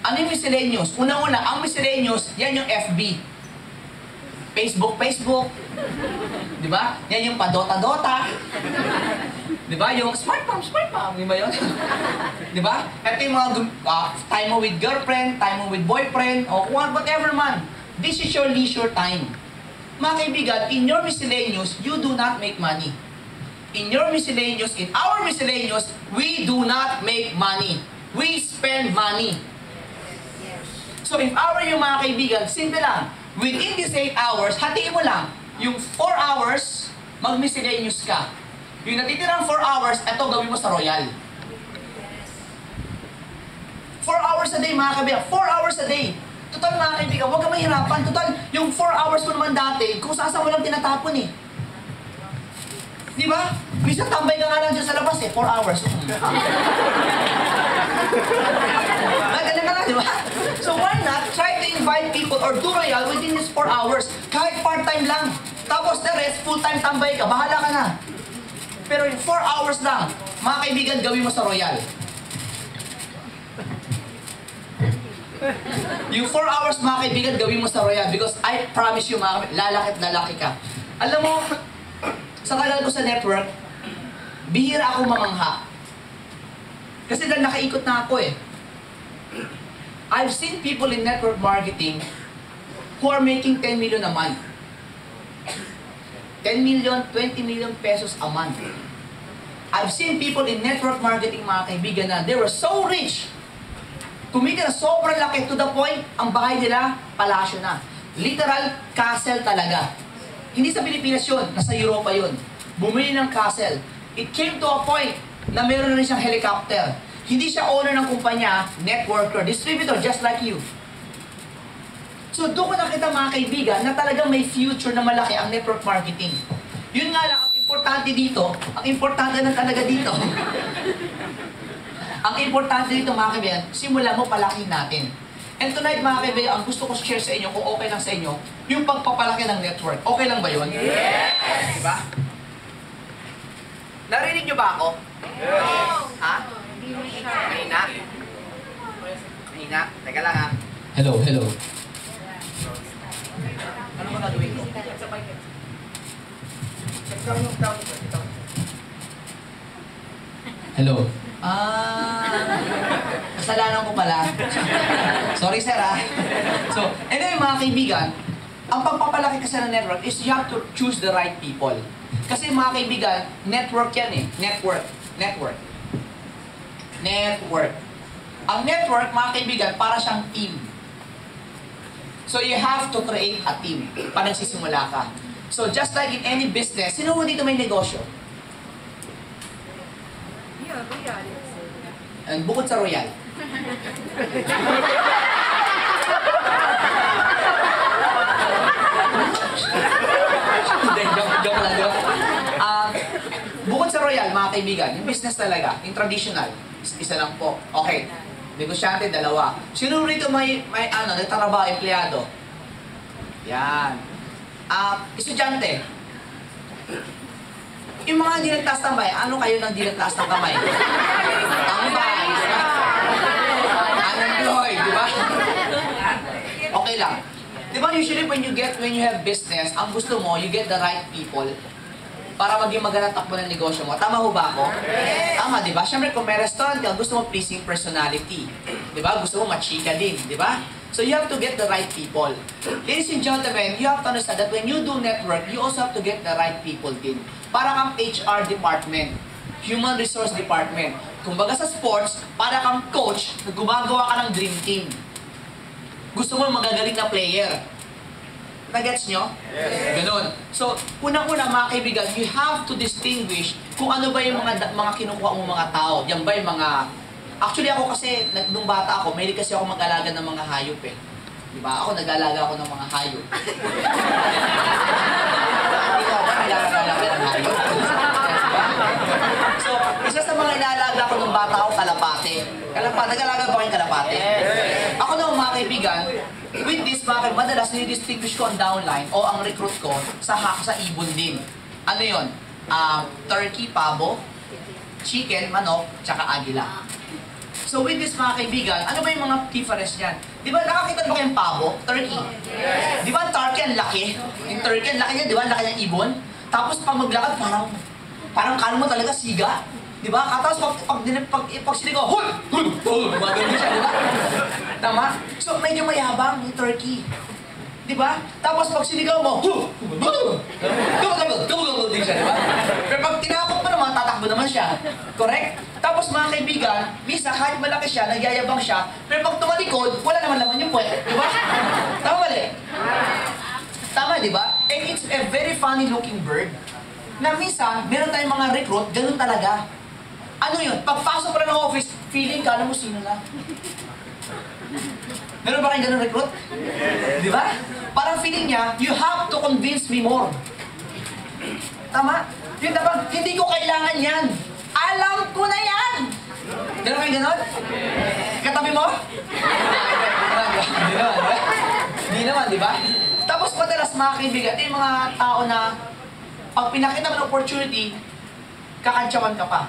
Ano yung miscellaneous? Una-una, ang miscellaneous, yan yung FB. Facebook. Di ba? Yan yung padota-dota. Di ba? Yung smart mom. Di ba yun? Di ba? Ito yung mga time mo with girlfriend, time mo with boyfriend, o whatever man. This is your leisure time. Mga kaibigan, in your miscellaneous, you do not make money. In your miscellaneous, in our miscellaneous, we do not make money. We spend money. So if our yung mga kaibigan, simple lang. Within these 8 hours, hatiin mo lang. Yung 4 hours, mag-miscellaneous ka. Yung natitirang 4 hours, eto gawin mo sa Royal. 4 hours a day, mga kaibigan. 4 hours a day. Total, mga kaibigan, huwag ka mahirapan. Total, yung 4 hours mo naman dati, kung saan mo lang tinatapon eh. Di ba? Minsan tambay ka nga lang dyan sa labas eh, 4 hours. Ganyan ka lang, di ba? So why not try to invite people or do Royal within these 4 hours? Kahit part-time lang. Tapos the rest, full-time tambay ka. Bahala ka na. Pero yung 4 hours lang, mga kaibigan, gawin mo sa Royal. Yung 4 hours, mga kaibigan, gawin mo sa Royal because I promise you, mga kaibigan, lalaki at lalaki ka. Alam mo, sa tagal ko sa network, bihira ako mamangha. Kasi dahil nakaikot na ako eh. I've seen people in network marketing who are making 10 million a month. 10 million, 20 million pesos a month. I've seen people in network marketing, mga kaibigan, na they were so rich. Kumita na sobrang laki to the point, ang bahay nila, palasyo na. Literal, castle talaga. Hindi sa Pilipinas yun, nasa Europa yun. Bumili ng castle. It came to a point na meron na rin siyang helicopter. Hindi siya owner ng kumpanya, networker, distributor, just like you. So doon ko nakita, mga kaibigan, na talagang may future na malaki ang network marketing. Yun nga lang, ang importante dito, ang importante na talaga dito, ang importante dito, mga kaibigan, simulan mo, palakihin natin. And tonight, mga kaibigan, ang gusto ko share sa inyo, kung okay lang sa inyo, yung pagpapalaki ng network. Okay lang ba yun? Yes! Diba? Narinig nyo ba ako? Yes! Ha? Mahina? Mahina? Teka lang ha. Hello, hello. Ano ba gagawin ko? Hello. Kasalanan ko pala. Sorry sir ha. So, anyway mga kaibigan, ang pagpapalaki kasi ng network is you have to choose the right people. Kasi mga kaibigan, network yan eh. Network. Network. Network. Ang network, mga kaibigan, para siyang team. So you have to create a team pag nagsisimula ka. So just like in any business, sino mo dito may negosyo? And bukod sa Royal. Hindi, joke lang. Bukod sa Royal, mga kaibigan, yung business talaga, yung traditional, isa lang po. Okay. Negosyante, dalawa. Sino rito may nagtatrabaho, empleyado? Yan. Estudyante. Yung mga hindi nagtaas ng kamay, ano kayo nang hindi nagtaas ng kamay? Tambay, di ba? Unemployed, di ba? Okay lang. Di ba usually when you have business, ang gusto mo, you get the right people para maging magandang takbo ng negosyo mo. Tama ho ba ako? Tama, di ba? Siyempre, kung may restaurant ka, gusto mo pleasing personality. Di ba? Gusto mo machika din, di ba? So you have to get the right people. Ladies and gentlemen, you have to understand that when you do network, you also have to get the right people din. Para kang HR department, human resource department. Kumbaga sa sports, para kang coach na gumagawa ka ng dream team. Gusto mo magagaling na player. Nagets nyo? Yes. Ganun. So, unang-una mga kaibigan, you have to distinguish kung ano ba yung mga kinukuha mong mga tao. Yan ba yung mga... Actually ako kasi, nung bata ako, mahilig kasi ako mag-alaga ng mga hayop eh. Diba? Ako nag-alaga ako ng mga hayop. Hindi ko ba nag-alaga ng hayop? Diba? So, isa sa mga inalaga ko nung bata ako, kalapate. Nag-alaga ba kayong kalapate? Ako naman mga kaibigan, with this, madalas nidistinguish ko ang downline o ang recruit ko sa ibon din. Ano yun? Turkey, pabo, chicken, manok, tsaka agila. So with this mga kaibigan, ano ba yung mga difference niyan? Di ba nakakita ba kayong pabo? Turkey. Yes. Di ba ang turkey ang laki? Yung turkey ang laki niya, di ba? Ang laki ng ibon. Tapos pag maglakad, parang kala mo talaga siga. Di ba? Tapos pag sinigaw, hul! Hul! Hul! Maganda siya, di ba? Tama? So medyo mayabang yung turkey. Di ba? Tapos pag sinigaw mo, hul! Hul! Gumagabag din siya, di ba? Pero pag tinakot mo naman, tatakbo naman siya. Correct? Tapos mga kaibigan, minsan kahit malaki siya, nagyayabang siya, pero pag tumalikod, wala naman laman yung puwet. Di ba? Tama mali? Tama, di ba? And it's a very funny looking bird na minsan, meron tayong mga recruit, ganun talaga. Ano yun? Pagpasok pa ng office, feeling ka, alam mo sino na? Meron ba kayong ganun recruit? Di ba? Parang feeling niya, you have to convince me more. Tama? Yung dapat, hindi ko kailangan yan. Alam ko na yan! Meron kayong ganon? Katabi mo? Hindi naman, di ba? Tapos madalas mga kaibigan, yung mga tao na pag pinakita mo ng opportunity, kakantsawan ka pa.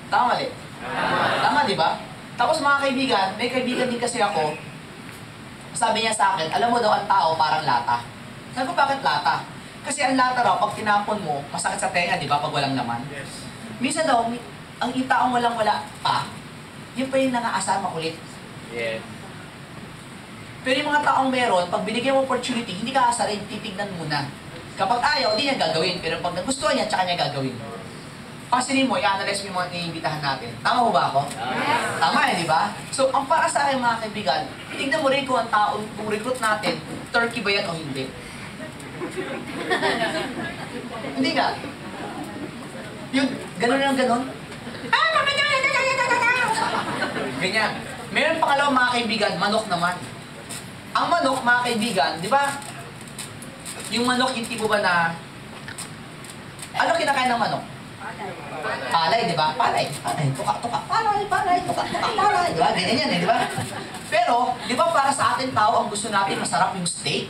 Tama mali? Tama, di ba? Tapos mga kaibigan, may kaibigan din kasi ako, sabi niya sa akin, alam mo daw ang tao parang lata. Sabi ko, bakit lata? Kasi ang lata raw, pag tinapon mo, masakit sa tenga, di ba, pag walang laman? Yes. Minsan daw, ang taong walang-wala pa, yun pa yung nangaasar makulit. Yes. Pero yung mga taong meron, pag binigyan mo opportunity, hindi ka asarin, titignan muna. Kapag ayaw, hindi niya gagawin. Pero pag nagustuhan niya, tsaka niya gagawin. Pansinin mo, i-analyze mo yung mga iniimbitahan natin. Tama mo ba ako? Yes. Tama eh, di ba? So, ang para sa akin mga kaibigan, tignan mo rin kung ang taong, kung recruit natin, turkey ba yan o hindi. Hindi nga. Yung gano'n lang gano'n. Ganyan. Meron pangalawa mga kaibigan, manok naman. Ang manok, mga kaibigan, di ba? Yung manok, yung tipo ba na... Ano kinakain ng manok? Palay, di ba? Palay, tuka, palay, tuka, palay. Di ba? Ganyan yan eh, di ba? Pero, di ba para sa atin tao, ang gusto natin masarap yung steak?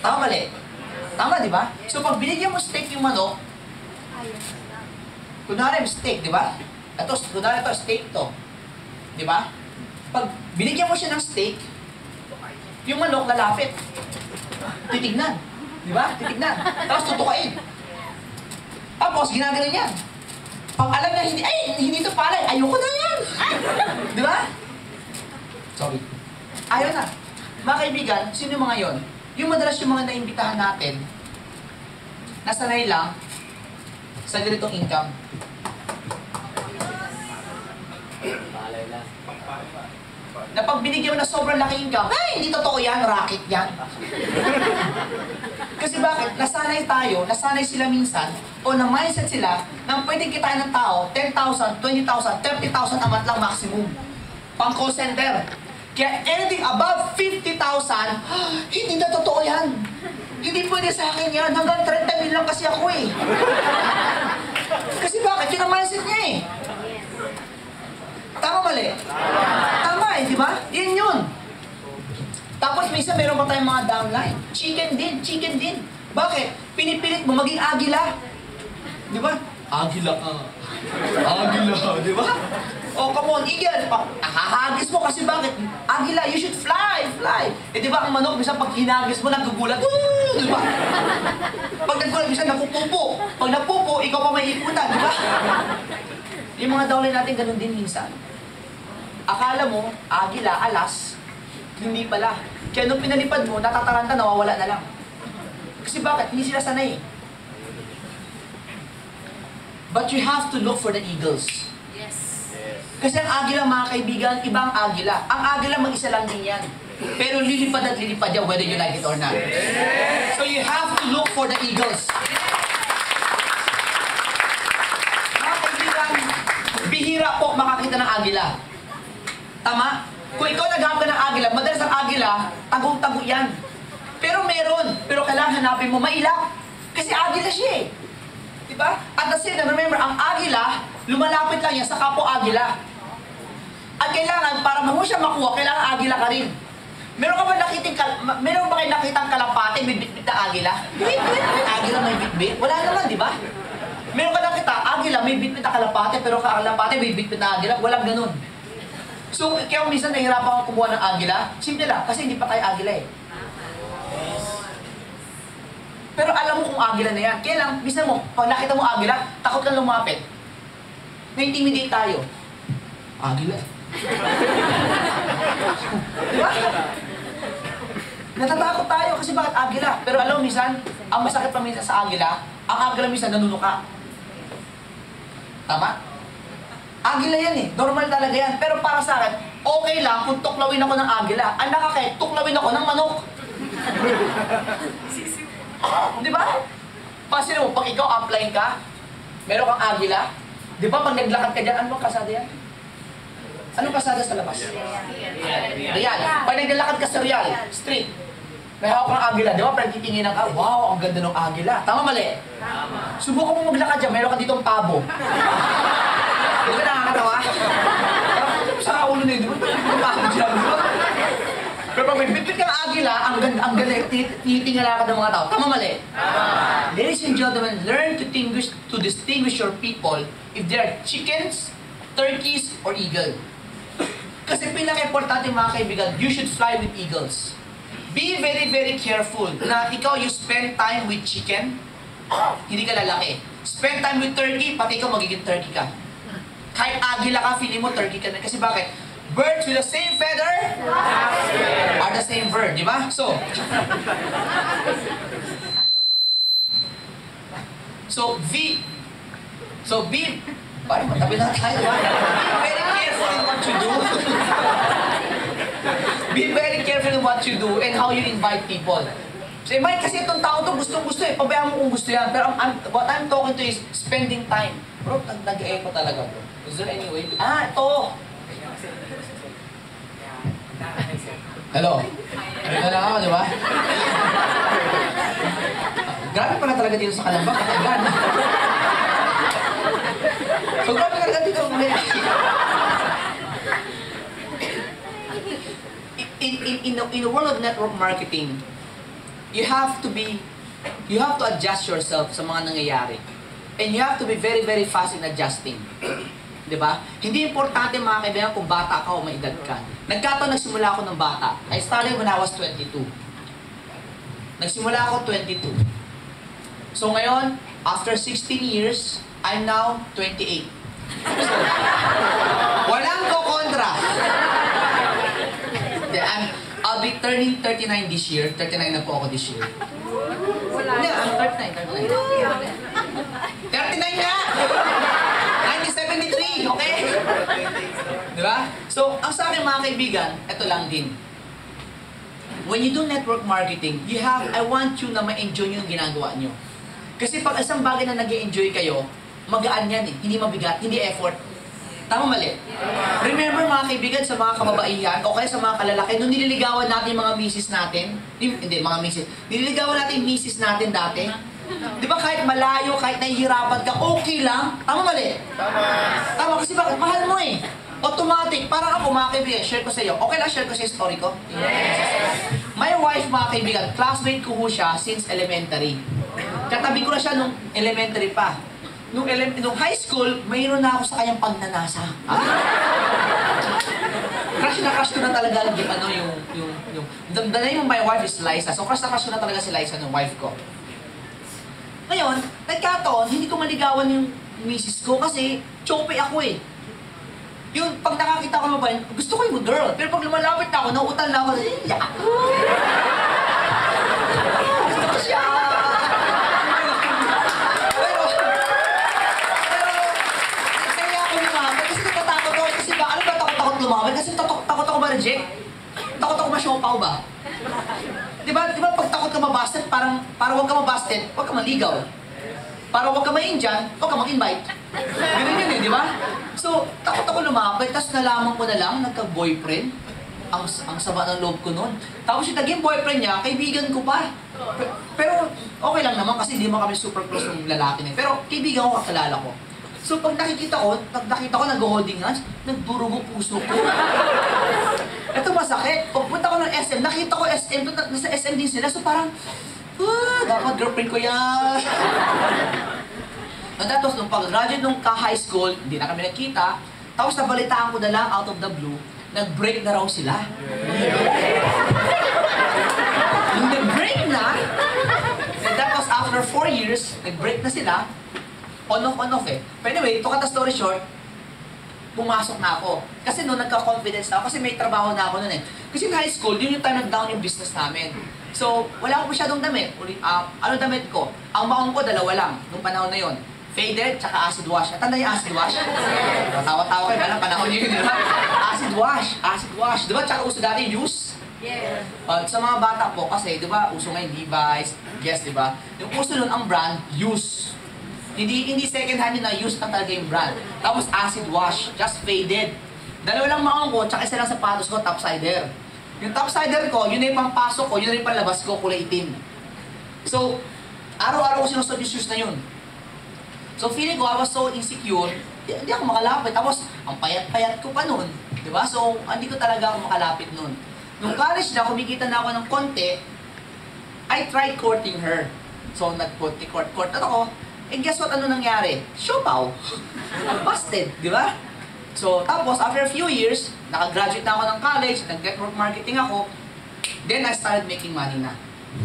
Tama mali? Tama, di ba? So, pag binigyan mo steak yung manok, kunwari steak, di ba? Ito, kunwari ito, steak to. Di ba? Pag binigyan mo siya ng steak, yung manok lalapit. Titignan. Di ba? Titignan. Tapos tutukain. Tapos, ginagano yan. Pag alam na hindi, ay, hindi ito palay, ayoko na yan. Di ba? Sorry. Ayaw na. Mga kaibigan, sino yung mga yon? Yung madalas yung mga naimbitahan natin, nasanay lang sa ganitong income. Na pag binigyan mo na sobrang laki income, ay, hindi totoo yan, racket yan. Kasi bakit? Nasanay tayo, nasanay sila minsan, o na-mindset sila, na pwedeng kitain ng tao, 10,000, 20,000, 30,000 a month lang maximum. Pang call center. Kaya anything above 50,000, hindi na totoo yan. Hindi pwede sa akin yan, hanggang 30 mil lang kasi ako eh. Kasi bakit? Yun ang mindset niya eh. Tama mali? Tama eh, di ba? Yan yun. Tapos minsan meron pa tayong mga downline. Chicken din. Bakit? Pinipilit mo maging agila. Di ba? Agila ka. Agila, di ba? Oh, come on, eagle. Hahagis mo kasi bakit? Agila, you should fly. Eh, di ba ang manok, minsan pag hinagis mo, nagugulat. Di ba? Pag nagugulat, minsan napupupo. Pag napupo, ikaw pa may ikutan, di ba? Yung mga downline natin, ganun din minsan. Akala mo, agila, alas, hindi pala. Kaya nung pinalipad mo, natataranta, nawawala na lang. Kasi bakit? Hindi sila sanay. But you have to look for the eagles. Yes. Kasi ang agila, mga kaibigan, ibang agila. Ang agila, mag-isa lang din yan. Pero lilipad at lilipad yan, whether you like it or not. So you have to look for the eagles. Mga kaibigan, bihira po makakita ng agila. Tama? Kung ikaw naghahanap ka ng agila, madalas ang agila, tagong-tago yan. Pero meron, pero kailangan hanapin mo mailap. Kasi agila siya eh. Diba? At the same time, remember, ang agila, lumalapit lang yan sa kapwa agila. At kailangan, para mo siya makuha, kailangan agila ka rin. Meron ba kayo nakitang kalapate, may bitbit na agila? Agila may bitbit? Wala naman, di ba? Meron ka nakita, agila, may bitbit na kalapate, pero kalapate may bitbit na agila. Walang ganun. So, kaya minsan nahihirapan akong kumuha ng agila, simple lang, kasi hindi pa tayo agila eh. Pero alam mo kung agila na yan. Kaya lang, minsan mo, pag nakita mo agila, takot kang lumapit. Na-intimidate tayo. Agila. Diba? Natatakot tayo kasi bakit agila? Pero alam mo minsan, ang masakit pa minsan sa agila, ang agila minsan nanunuka. Tama? Agila yan eh. Normal talaga yan. Pero para sa akin, okay lang kung tuklawin ako ng agila. Ang nakakaya, tuklawin ako ng manok. Di ba? Pasin mo, pag ikaw upline ka, meron kang agila, di ba pag naglakad ka dyan, ano bang kasada yan? Anong kasada sa labas? Real. Pag naglalakad ka sa Real, street, may hawak kang agila, di ba? Pag titinginan ka, wow, ang ganda ng agila. Tama mali? Tama. Subukan mo maglakad dyan, meron ka ditong pabo. Di ba nakakatawa? Sa ulo na yun, di ba? Pabo dyan, di ba? Pero pag may bitbit ka ng agila, ang ganda, tinitingala ka ng mga tao. Tama mali? Ladies and gentlemen, learn to distinguish your people if they are chickens, turkeys, or eagle. Kasi pinaka-importante mga kaibigan, you should fly with eagles. Be very, very careful na ikaw you spend time with chicken, hindi ka lalaki. Spend time with turkey, pati ikaw magiging turkey ka. Kahit agila ka, feeling mo turkey ka na. Kasi bakit? Birds with the same feather are the same bird, di ba? So be, parang matabi na tayo, di ba? Be very careful in what you do. Be very careful in what you do and how you invite people. So, kasi itong tao to gustong-gusto eh. Pabayaan mo kung gusto yan. Pero what I'm talking to is spending time. Bro, nag-echo talaga, bro. Is there any way? Ito! Hello? Ano lang ako, di ba? Grabe pala talaga dito sa Kalamba, kakailan. So, grabe talaga dito. In the world of network marketing, you have to adjust yourself sa mga nangyayari. And you have to be very, very fast in adjusting. Diba? Hindi importante mga kaibigan kung bata ka o may edad ka. Nagkataon nagsimula ako ng bata. I started when I was 22. Nagsimula ako 22. So ngayon, after 16 years, I'm now 28. So, walang ko-kontra. I'll be turning 39 this year. 39 na po ako this year. Hindi, I'm 39. 39 nga! 1973, okay? Diba? So, ang sa akin mga kaibigan, ito lang din. When you do network marketing, I want you na ma-enjoy yung ginagawa nyo. Kasi pag isang bagay na nag-enjoy kayo, magaan yan eh. Hindi mabigat, hindi effort. Tama mali? Remember mga kaibigan, sa mga kababaihan, o kaya sa mga kalalaki, nung nililigawan natin yung mga misis natin, hindi, mga misis, nililigawan natin yung misis natin dati, di ba kahit malayo, kahit nahihirapan ka, okay lang? Tama mali? Tama kasi bakit? Mahal mo eh. Automatic. Parang ako mga kaibigan, share ko sa iyo. Okay lang share ko sa story ko? Yes. My wife mga kaibigan, classmate ko siya since elementary. Katabi ko na siya nung elementary pa. Nung high school, mayroon na ako sa kanyang pagnanasa. Crush na crush ko na talaga the name of my wife is Liza. So crush na crush ko na talaga si Liza, ng wife ko. Ngayon, nagkataon, hindi ko maligawan yung misis ko kasi choppy ako eh. Yung pag nakakita ko ba, gusto ko yung girl. Pero pag lumalapit na ako, nauutal na ako, gusto ko siya. Pero, kaya ako lumapit kasi natatakot ako. Kasi ba, ano ba takot lumapit? Kasi takot ako ma-reject. Takot ako ma-shopaw ba? Diba pag takot ka mabasted, parang wag ka mabasted, wag ka maligaw. Para wag ka ma-Indian, wag ka mag-invite. Ganun yun eh, di ba? So, takot ako lumapit, tapos nalaman ko na lang, nagka-boyfriend. Ang sama ng loob ko noon. Tapos yung naging boyfriend niya, kaibigan ko pa. Pero okay lang naman kasi hindi mo kami super close ng lalaki niya. Pero kaibigan ko, kakilala ko. So pag nakita ko nag-holding hands, nagdurugo puso ko. Ito masakit. Pagpunta ko ng SM, nakita ko SM, nasa SM din sila. So parang, dapat girlfriend ko yan. And that was nung pag-graduate nung ka-high school, hindi na kami nakita. Tapos nabalitaan ko na lang out of the blue, nag-break na raw sila. Nung nag-break na, and that was after 4 years, nag-break na sila. On-off eh. But anyway, to cut the story short, pumasok na ako. Kasi noon nagka-confidence na ako kasi may trabaho na ako noon eh. Kasi in high school, yun yung time nag-down yung business namin. So, wala akong masyadong damit. Ano damit ko? Ang maong ko, dalawa lang, nung panahon na yon. Faded, tsaka acid wash. Tanda yung acid wash? Tawa-tawa kayo, parang panahon yun, di ba? Acid wash. Di ba? Tsaka uso dati use? Yes. Sa mga bata po, kasi, di ba, uso ngayon Levi's, Guess, di ba? Yung uso nun, ang brand, use. Hindi second hand yun na use na talaga yung brand. Tapos acid wash, just faded. Dalawa lang maong ko, tsaka isa lang sapatos ko, topsider. Yung topsider ko, yun na yung pampasok ko, yun na yung panlabas ko, kulay itim. So, araw-araw ko sinusod yung shoes na yun. So, feeling ko, I was so insecure, hindi ako makalapit. Tapos, ang payat-payat ko pa nun. Diba? So, hindi ko talaga ako makalapit nun. Nung college na, kumikita na ako ng konti, I tried courting her. So, nag-court. Ako, and guess what, ano nangyari? Siopaw. Busted, di ba? So, tapos, after a few years, nakagraduate na ako ng college, nag-network marketing ako, then I started making money na.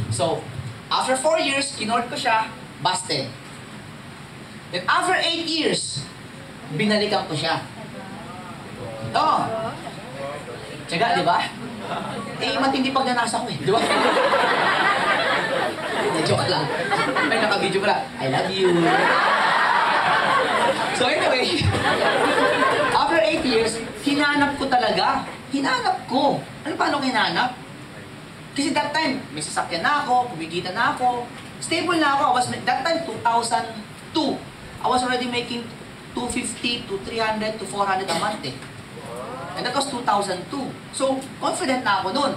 So, after 4 years, kinort ko siya, busted. Then, after 8 years, binalikan ko siya. Oo. Tsaga, di ba? Eh, matindi pagnanasa ko eh, di ba? Joke lang. Ay, naka-video pala. I love you. So anyway, after 8 years, hinanap ko talaga. Hinanap ko. Ano paano hinanap? Kasi that time, may sasakyan na ako, kumikita na ako, stable na ako. That time, 2002. I was already making 250 to 300 to 400 a month eh. And that was 2002. So, confident na ako nun.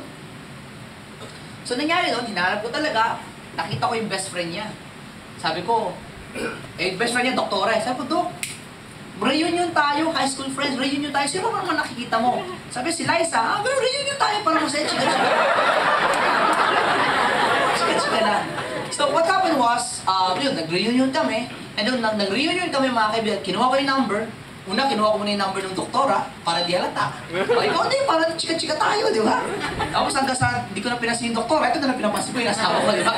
So, nangyari nun, hinanap ko talaga, nakita ko yung best friend niya. Sabi ko, best friend niya, doktora eh. Sabi ko, Dok, reunion tayo, high school friends, reunion tayo. Sino ba naman nakikita mo? Sabi, si Liza, pero reunion tayo para masaya, chika-chika. Chika-chika lang. So, what happened was, yun, nag-reunion kami. And then, nag-reunion kami mga kaibigan, kinuha ko yung number. Una, kinuha ko muna yung number ng doktora para di halata. O, ikaw din, para chika-chika tayo, di ba? Tapos hanggang sa, di ko na pinasin yung doktora, ito na lang pinapansin ko yung asawa ko, di ba?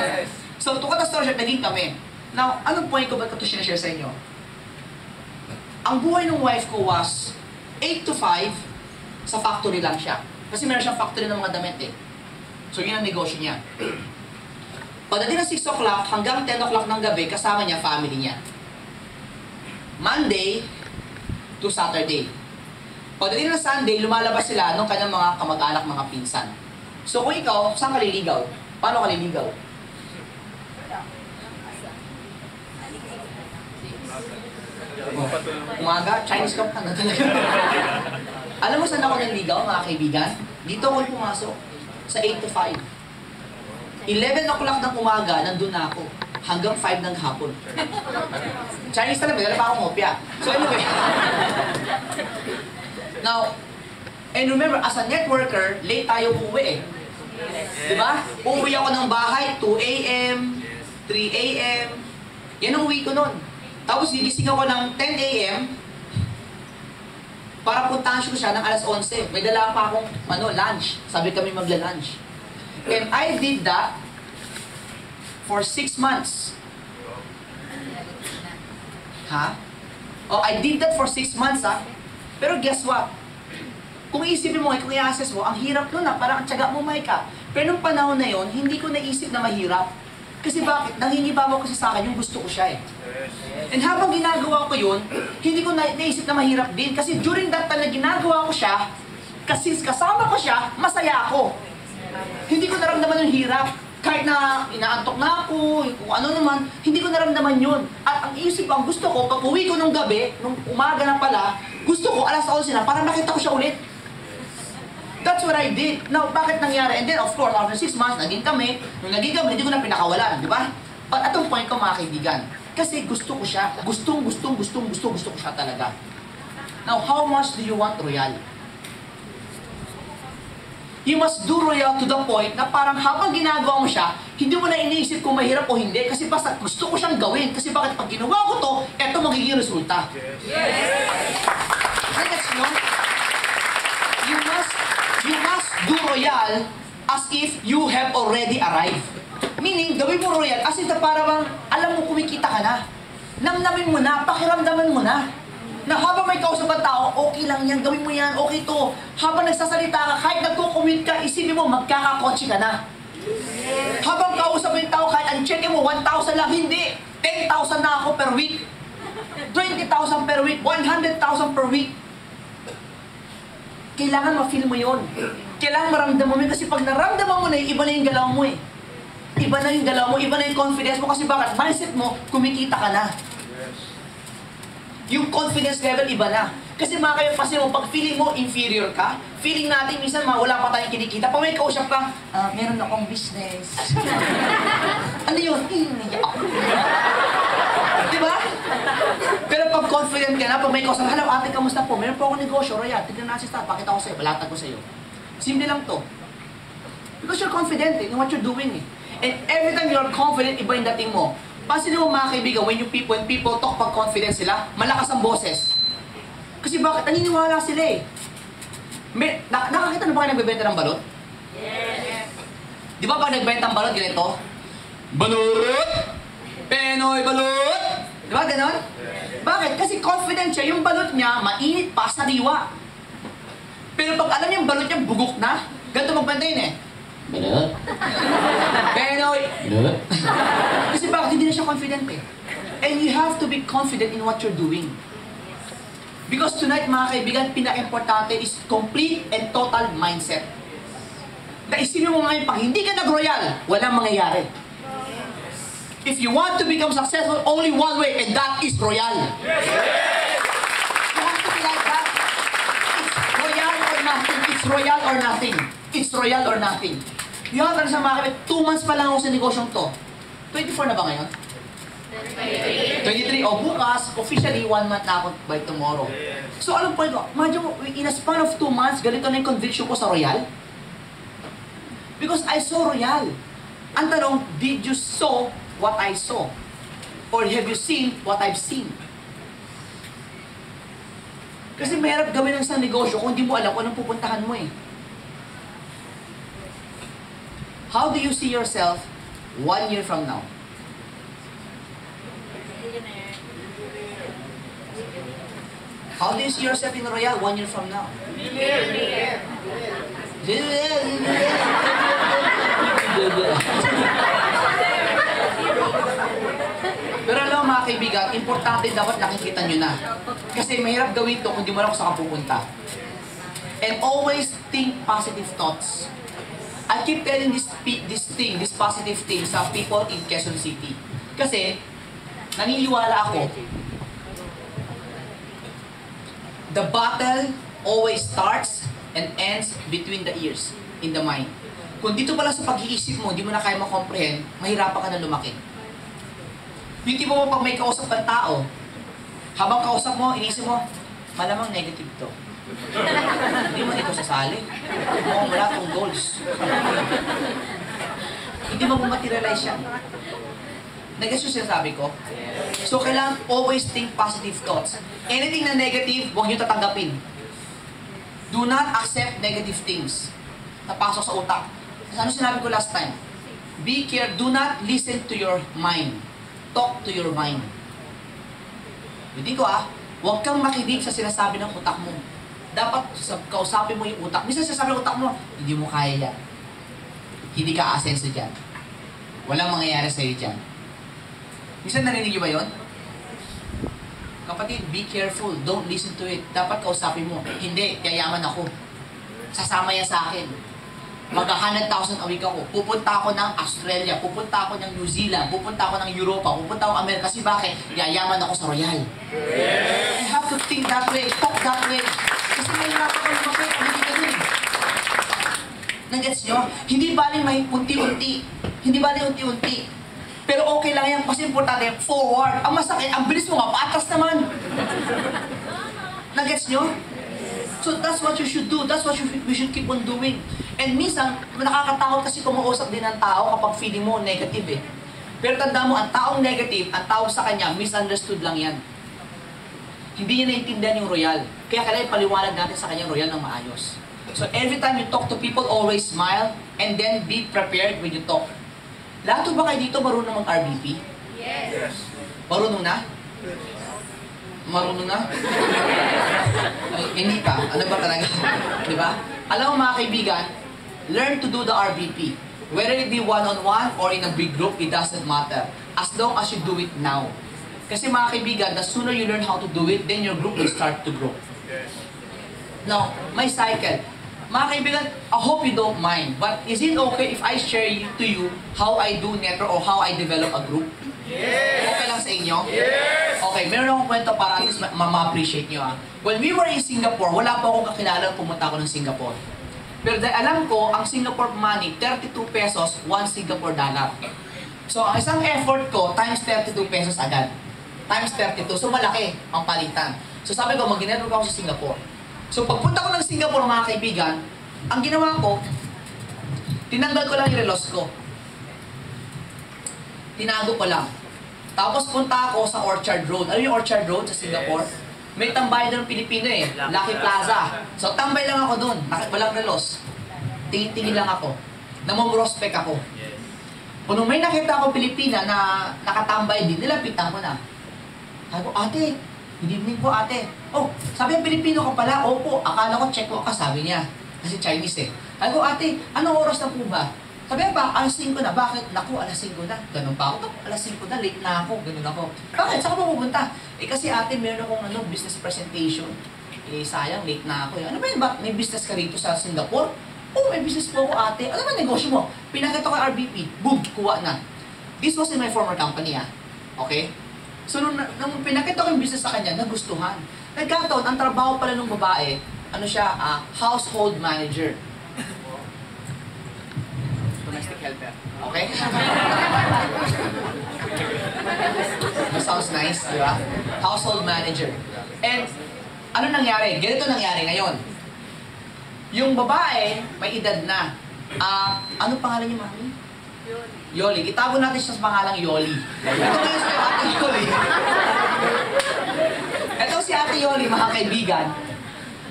So, to cut the story short, naging kami. Now, anong point ko ba ito sinashare sa inyo? Ang buhay ng wife ko was 8 to 5, sa factory lang siya. Kasi meron siyang factory ng mga damit eh. So, yun ang negosyo niya. Pagdating ng 6 o'clock hanggang 10 o'clock ng gabi, kasama niya, family niya. Monday to Saturday. Pagdating ng Sunday, lumalabas sila ng kanyang mga kamag-anak, mga pinsan. So kung ikaw, saan ka liligaw? Paano ka liligaw? Umaga, Chinese ka pa na talaga. Alam mo saan ako naligaw, mga kaibigan? Dito ako pumasok. Sa 8 to 5. 11 o'clock ng umaga, nandun na ako. Hanggang 5 ng hapon. Chinese talaga, dala pa akong opya. So anyway. Now, and remember, as a networker, late tayo uuwi eh. Diba? Uuwi ako ng bahay, 2 a.m., 3 a.m. Yan ang uwi ko nun. Tapos gigising ako ng 10 a.m. para puntahan ko siya ng alas 11. May dala pa akong lunch. Sabi kami magla-lunch. And I did that for 6 months. Ha? Oh, I did that for 6 months, ha? Pero guess what? Kung isipin mo, kung i-assess mo, ang hirap nun, ha? Parang ang tiyaga mo, Micah. Pero nung panahon na yon, hindi ko naisip na mahirap. Kasi bakit? Nangingibabaw kasi sa akin yung gusto ko siya, eh. And habang ginagawa ko yun, hindi ko naisip na mahirap din. Kasi during that time na ginagawa ko siya, kasi kasama ko siya, masaya ako. Hindi ko naramdaman yung hirap. Kahit na inaantok na ako, kung ano naman, hindi ko naramdaman yun. At ang isip ko, ang gusto ko, pag uwi ko nung gabi, nung umaga na pala, gusto ko, alas 11 na, para nakita ko siya ulit. That's what I did. Now, bakit nangyari? And then, of course, after 6 months, naging kami. Nung naging kami, hindi ko na pinakawalan, di ba? But atong point ko, mga kaibigan, kasi gusto ko siya. Gusto ko siya talaga. Now, how much do you want royal? You must do royal to the point na parang habang ginagawa mo siya, hindi mo na iniisip kung mahirap o hindi kasi basta gusto ko siyang gawin. Kasi bakit pag ginawa ko to, eto magiging resulta. Yes! You must do royal as if you have already arrived. Meaning, gawin mo royal as if na parang alam mo kumikita ka na. Namnamin mo na, pakiramdaman mo na. Na habang may kausap ang tao, okay lang yan, gawin mo yan, okay to. Habang nagsasalita ka, kahit nagko-commute ka, isipin mo, magkakakotse ka na. Habang kausap mo yung tao, kahit ang check mo, 1,000 lang, hindi. 10,000 na ako per week. 20,000 per week, 100,000 per week. Kailangan ma-feel mo yun. Kailangan maramdaman mo yun, kasi pag naramdaman mo na yun, iba na yung galaw mo eh. Iba na yung galaw mo, iba na yung confidence mo, kasi bakit? Mindset mo, kumikita ka na. Yung confidence level, iba na. Kasi mga kayo, kasi mo, pag feeling mo, inferior ka, feeling natin, minsan, wala pa tayong kinikita. Pag may kausap ka, meron akong business. Ano yun? Diba? Pero pag confident ka na, pag may kausap, hello ate, kamusta po? Meron po akong negosyo, Royal, tignan natin sa pakita ko sa'yo, balatag ko sa'yo. Simple lang to. Because you're confident in what you're doing. And every time you're confident, iba yung dating mo. Pansin mo mga kaibigan, when people talk pag confident sila, malakas ang boses. Kasi bakit? Naniniwala sila eh. Nakakita na ba kayo nagbebenta ng balot? Yes. Di ba pag nagbenta ng balot, ganito? Balot! Penoy balot! Di ba ganon? Bakit? Kasi confident siya, yung balot niya, mainit pa, sariwa. Pero pag alam niya yung balot niya, bugok na, ganito magbenta yun eh. Balot? Penoy! Balot? Kasi bakit? Hindi na siya confident eh. And you have to be confident in what you're doing. Because tonight, mga kaibigan, pinaka-importante is complete and total mindset. Naisipin mo ngayon, pag hindi ka nag-royal, walang mangyayari. If you want to become successful, only one way, and that is royal. You have to be like that. It's royal or nothing. It's royal or nothing. It's royal or nothing. You have to understand, mga kaibigan, 2 months pa lang ako sa negosyong to. 24 na ba ngayon? 23. O bukas, officially 1 month na ako by tomorrow. So anong point ko? Imagine mo, in a span of 2 months, ganito na yung conviction ko sa royal? Because I saw royal. Ang tanong, did you saw what I saw? Or have you seen what I've seen? Kasi mahirap gawin ng isang negosyo kung hindi mo alam kung anong pupuntahan mo eh. How do you see yourself 1 year from now? How do you see yourself in Royal 1 year from now? Pero alam mga kaibigan, importante dapat nakikita nyo na. Kasi mahirap gawin ito kung di mo alam kung saan ka pupunta. And always think positive thoughts. I keep telling this positive thing sa people in Quezon City. Kasi, naniniwala ako, the battle always starts and ends between the ears, in the mind. Kung dito pala sa pag-iisip mo, di mo na kaya makomprehend, mahirapan ka na lumaki. Yung tipo mo pag may kausap kang tao, habang kausap mo, inisip mo, malamang negative to. Hindi mo ito sasali. Mukhang wala akong goals. Hindi mo materialize yan. Nag-gets yung sinasabi ko? So, kailangan always think positive thoughts. Anything na negative, huwag nyo tatanggapin. Do not accept negative things na pasok sa utak. Ano sinabi ko last time? Be careful. Do not listen to your mind. Talk to your mind. Hindi ko huwag kang makinig sa sinasabi ng utak mo. Dapat kausapin mo yung utak. Minsan sinasabi ng utak mo, hindi mo kaya yan. Hindi ka aasenso dyan. Walang mangyayari sa'yo dyan. Minsan narinig niyo ba yun? Kapatid, be careful. Don't listen to it. Dapat kausapin mo. Hindi, yayaman ako. Sasama yan sa akin. Mag-100,000 a week ako. Pupunta ako ng Australia. Pupunta ako ng New Zealand. Pupunta ako ng Europa. Pupunta ako ng Amerika. Kasi bakit? Yayaman ako sa Royal. I have to think that way. Talk that way. Kasi may hirap ako lumaki. Hindi ka dun. Nag-gets nyo? Hindi baling may unti-unti. Hindi baling unti-unti. Pero okay lang yan. Kasi importante, forward. Ang masakit, ang bilis mo nga, paatas naman. Nag-gets nyo? So that's what you should do. That's what we should keep on doing. And minsan, nakakatakot kasi kumausap din ng tao kapag feeling mo negative eh. Pero tanda mo, ang taong negative, ang tao sa kanya, misunderstood lang yan. Hindi niya naiintindihan yung royal. Kaya kailangan paliwanag natin sa kanya royal ng maayos. So every time you talk to people, always smile and then be prepared when you talk. Lahat ba kayo dito marunong mag-RBP? Yes. Marunong na? Marunong na? Ay, hindi pa. Ano ba talaga? Di ba? Alam mo mga kaibigan, learn to do the RBP. Whether it be one-on-one or in a big group, it doesn't matter. As long as you do it now. Kasi mga kaibigan, the sooner you learn how to do it, then your group will start to grow. Now, my cycle. Mga kaibigan, I hope you don't mind, but is it okay if I share to you how I do network or how I develop a group? Yes. Okay lang sa inyo? Yes. Okay, meron akong kwento para at least ma-appreciate nyo When we were in Singapore, wala pa akong kakilala pumunta ako ng Singapore. Pero dahil alam ko, ang Singapore money, 32 pesos, 1 Singapore dollar. So, ang isang effort ko, times 32 pesos agad. Times 32, so malaki ang palitan. So sabi ko, mag-network ako sa Singapore. So pagpunta ko ng Singapore, mga kaibigan, ang ginawa ko, Tinanggal ko lang yung relos ko. Tinago ko lang. Tapos punta ako sa Orchard Road. Ano yung Orchard Road sa Singapore? May tambay doon ng Pilipino eh. Lucky Plaza. So tambay lang ako doon. Walang relos. Tingin-tingin lang ako. Namomrospect ako. Kung may nakita ako Pilipina na nakatambay din, nilapitan ko na. Sabi ko, ate, good evening po ate. Oh, sabi yung Pilipino ka pala. Opo, akala ko check ko ka, sabi niya. Kasi Chinese eh. Sabi ko, ate, anong oras na po ba? Sabi ba, alas 5 na. Bakit? Naku, alas 5 na. Ganun pa ako. Alas 5 na, late na ako. Ganun ako. Bakit? Saan ka ba pupunta? Eh kasi ate, meron akong business presentation. Eh sayang, late na ako. Ano ba yun? May business ka rito sa Singapore? Oh, may business po ako ate. Ano ba negosyo mo? Pinakita ko kay RBP. Boom, kuha na. This was in my former company Okay? So nung pinakita ko yung business sa kanya, nagustuhan. Nagkataon, ang trabaho pala ng babae, ano siya, household manager. Domestic helper. Okay? That sounds nice, di ba? Household manager. And, ano nangyari? Ganito nangyari ngayon. Yung babae, may edad na. Ano pangalan niya, mami? Yoli. Itago natin siya sa pangalang Yoli. Ito na yung Ate Yoli. Ito si Ate Yoli, mga kaibigan.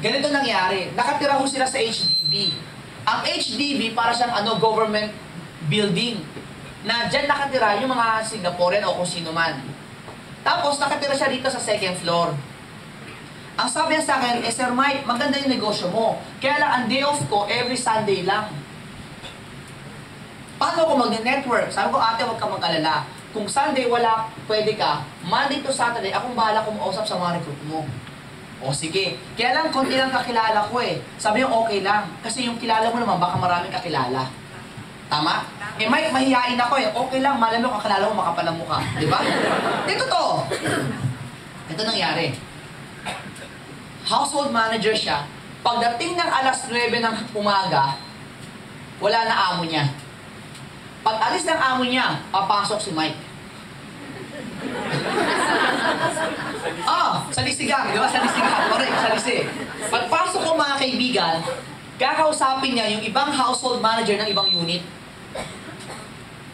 Ganito nangyari. Nakatira ho sila sa HDB. Ang HDB, para siyang government building. Na dyan nakatira yung mga Singaporean o kung sino man. Tapos, nakatira siya dito sa second floor. Ang sabi niya sa akin, Sir Mike, maganda yung negosyo mo. Kaya lang, ang day off ko, every Sunday lang. Paano ako mag-network? Sabi ko, ate, huwag ka mag-alala. Kung Sunday wala, pwede ka. Monday to Saturday, akong bahala kumausap sa mga recruit mo. O sige. Kaya lang, konti lang kakilala ko eh. Sabi niya, okay lang. Kasi yung kilala mo naman, baka maraming kakilala. Tama? Eh Mike, mahihain ako eh. Okay lang, malam mo kakilala mo, makapal ang mukha. Di ba? Ito to. Ito nangyari. Household manager siya. Pagdating ng alas 9 ng umaga, wala na amo niya. Pag alis ng amo niya, papasok si Mike. Salisigang, di ba? Salisigang. Correct, salisi. Pagpasok ko mga kaibigan, kakausapin niya yung ibang household manager ng ibang unit.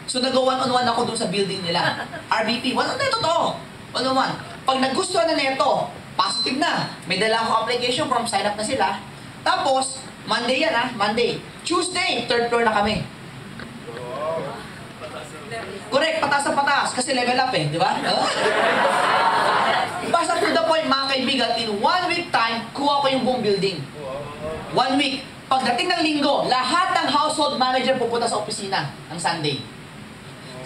So nag-one-on-one ako dun sa building nila. RBP, one-on-one, totoo. One-on-one. Pag nagustuhan na neto, positive na. May dala akong application form, sign up na sila. Tapos, Monday yan Monday. Tuesday, third floor na kami. Correct, patas na patas. Kasi level up di ba? Basta to the point, mga kaibigan, in 1 week time, kuha ko yung buong building. 1 week. Pagdating ng linggo, lahat ng household manager pupunta sa opisina ng Sunday.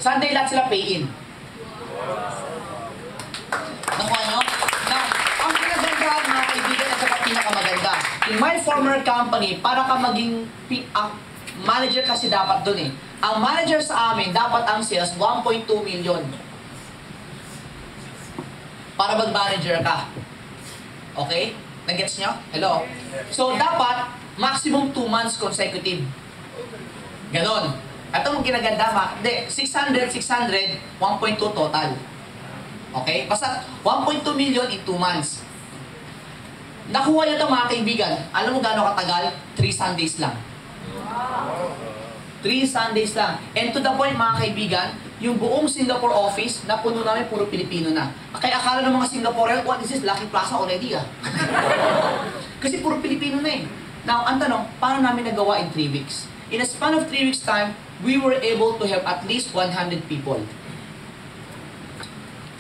Sunday lahat sila pay-in. Nakuha nyo? Now, ang pinagandaan mga kaibigan at saka pinakamaganda. In my former company, para ka maging manager kasi dapat dun Ang manager sa amin, dapat ang sales 1.2 million. Para mag-manager ka. Okay? Nag-gets nyo? Hello? So, dapat maximum 2 months consecutive. Ganon. Ito ang ginaganda, hindi, 600, 1.2 total. Okay? Basta 1.2 million in 2 months. Nakuha niya ito mga kaibigan. Alam mo gano'ng katagal? 3 Sundays lang. 3 Sundays lang. And to the point mga kaibigan, yung buong Singapore office, napuno namin puro Pilipino na. Kaya akala ng mga Singaporean, what is this? Lucky Plaza already Kasi puro Pilipino na Now, ang tanong, paano namin nagawa in 3 weeks? In a span of 3 weeks time, we were able to have at least 100 people.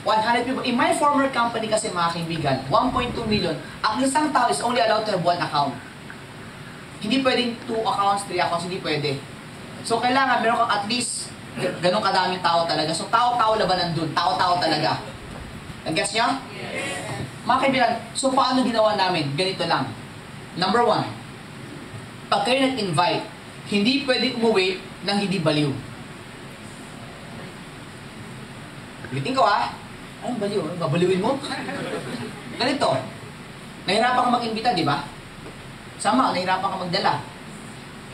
100 people. In my former company kasi mga kaibigan, 1.2 million, ang isang tao is only allowed to have 1 account. Hindi pwedeng 2 accounts, 3 accounts, hindi pwede. So, kailangan meron kang at least ganun kadaming tao talaga. So, tao-tao labanan dun. Tao-tao talaga. Nag-gets nyo? Yes. Mga kaibigan, so paano ginawa namin? Ganito lang. Number 1, pag kayo nag-invite, hindi pwede umuwi nang hindi baliw. Ulitin ko Anong baliw? Babaliwin mo? Ganito. Nahirapan ka mag-imbita, di ba? Sama, nahirapan ka magdala.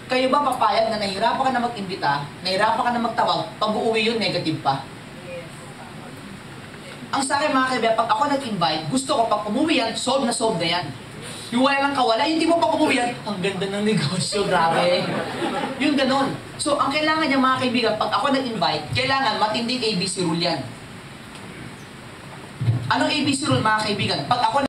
Kayo ba papayag na nahirapan ka na mag-imbita, nahirapan ka na magtawag, pag uuwi yun, negative pa? Yes. Ang sa akin mga kaibigan, pag ako nag-invite, gusto ko pag umuwi yan, solve na yan. Yung wala lang kawala, yung di mo pa kumuwian, ang ganda ng negosyo, grabe. Yung ganon. So, ang kailangan niya mga kaibigan, pag ako nag-invite, kailangan matinding ABC rule yan. Anong ABC rule mga kaibigan? Pag ako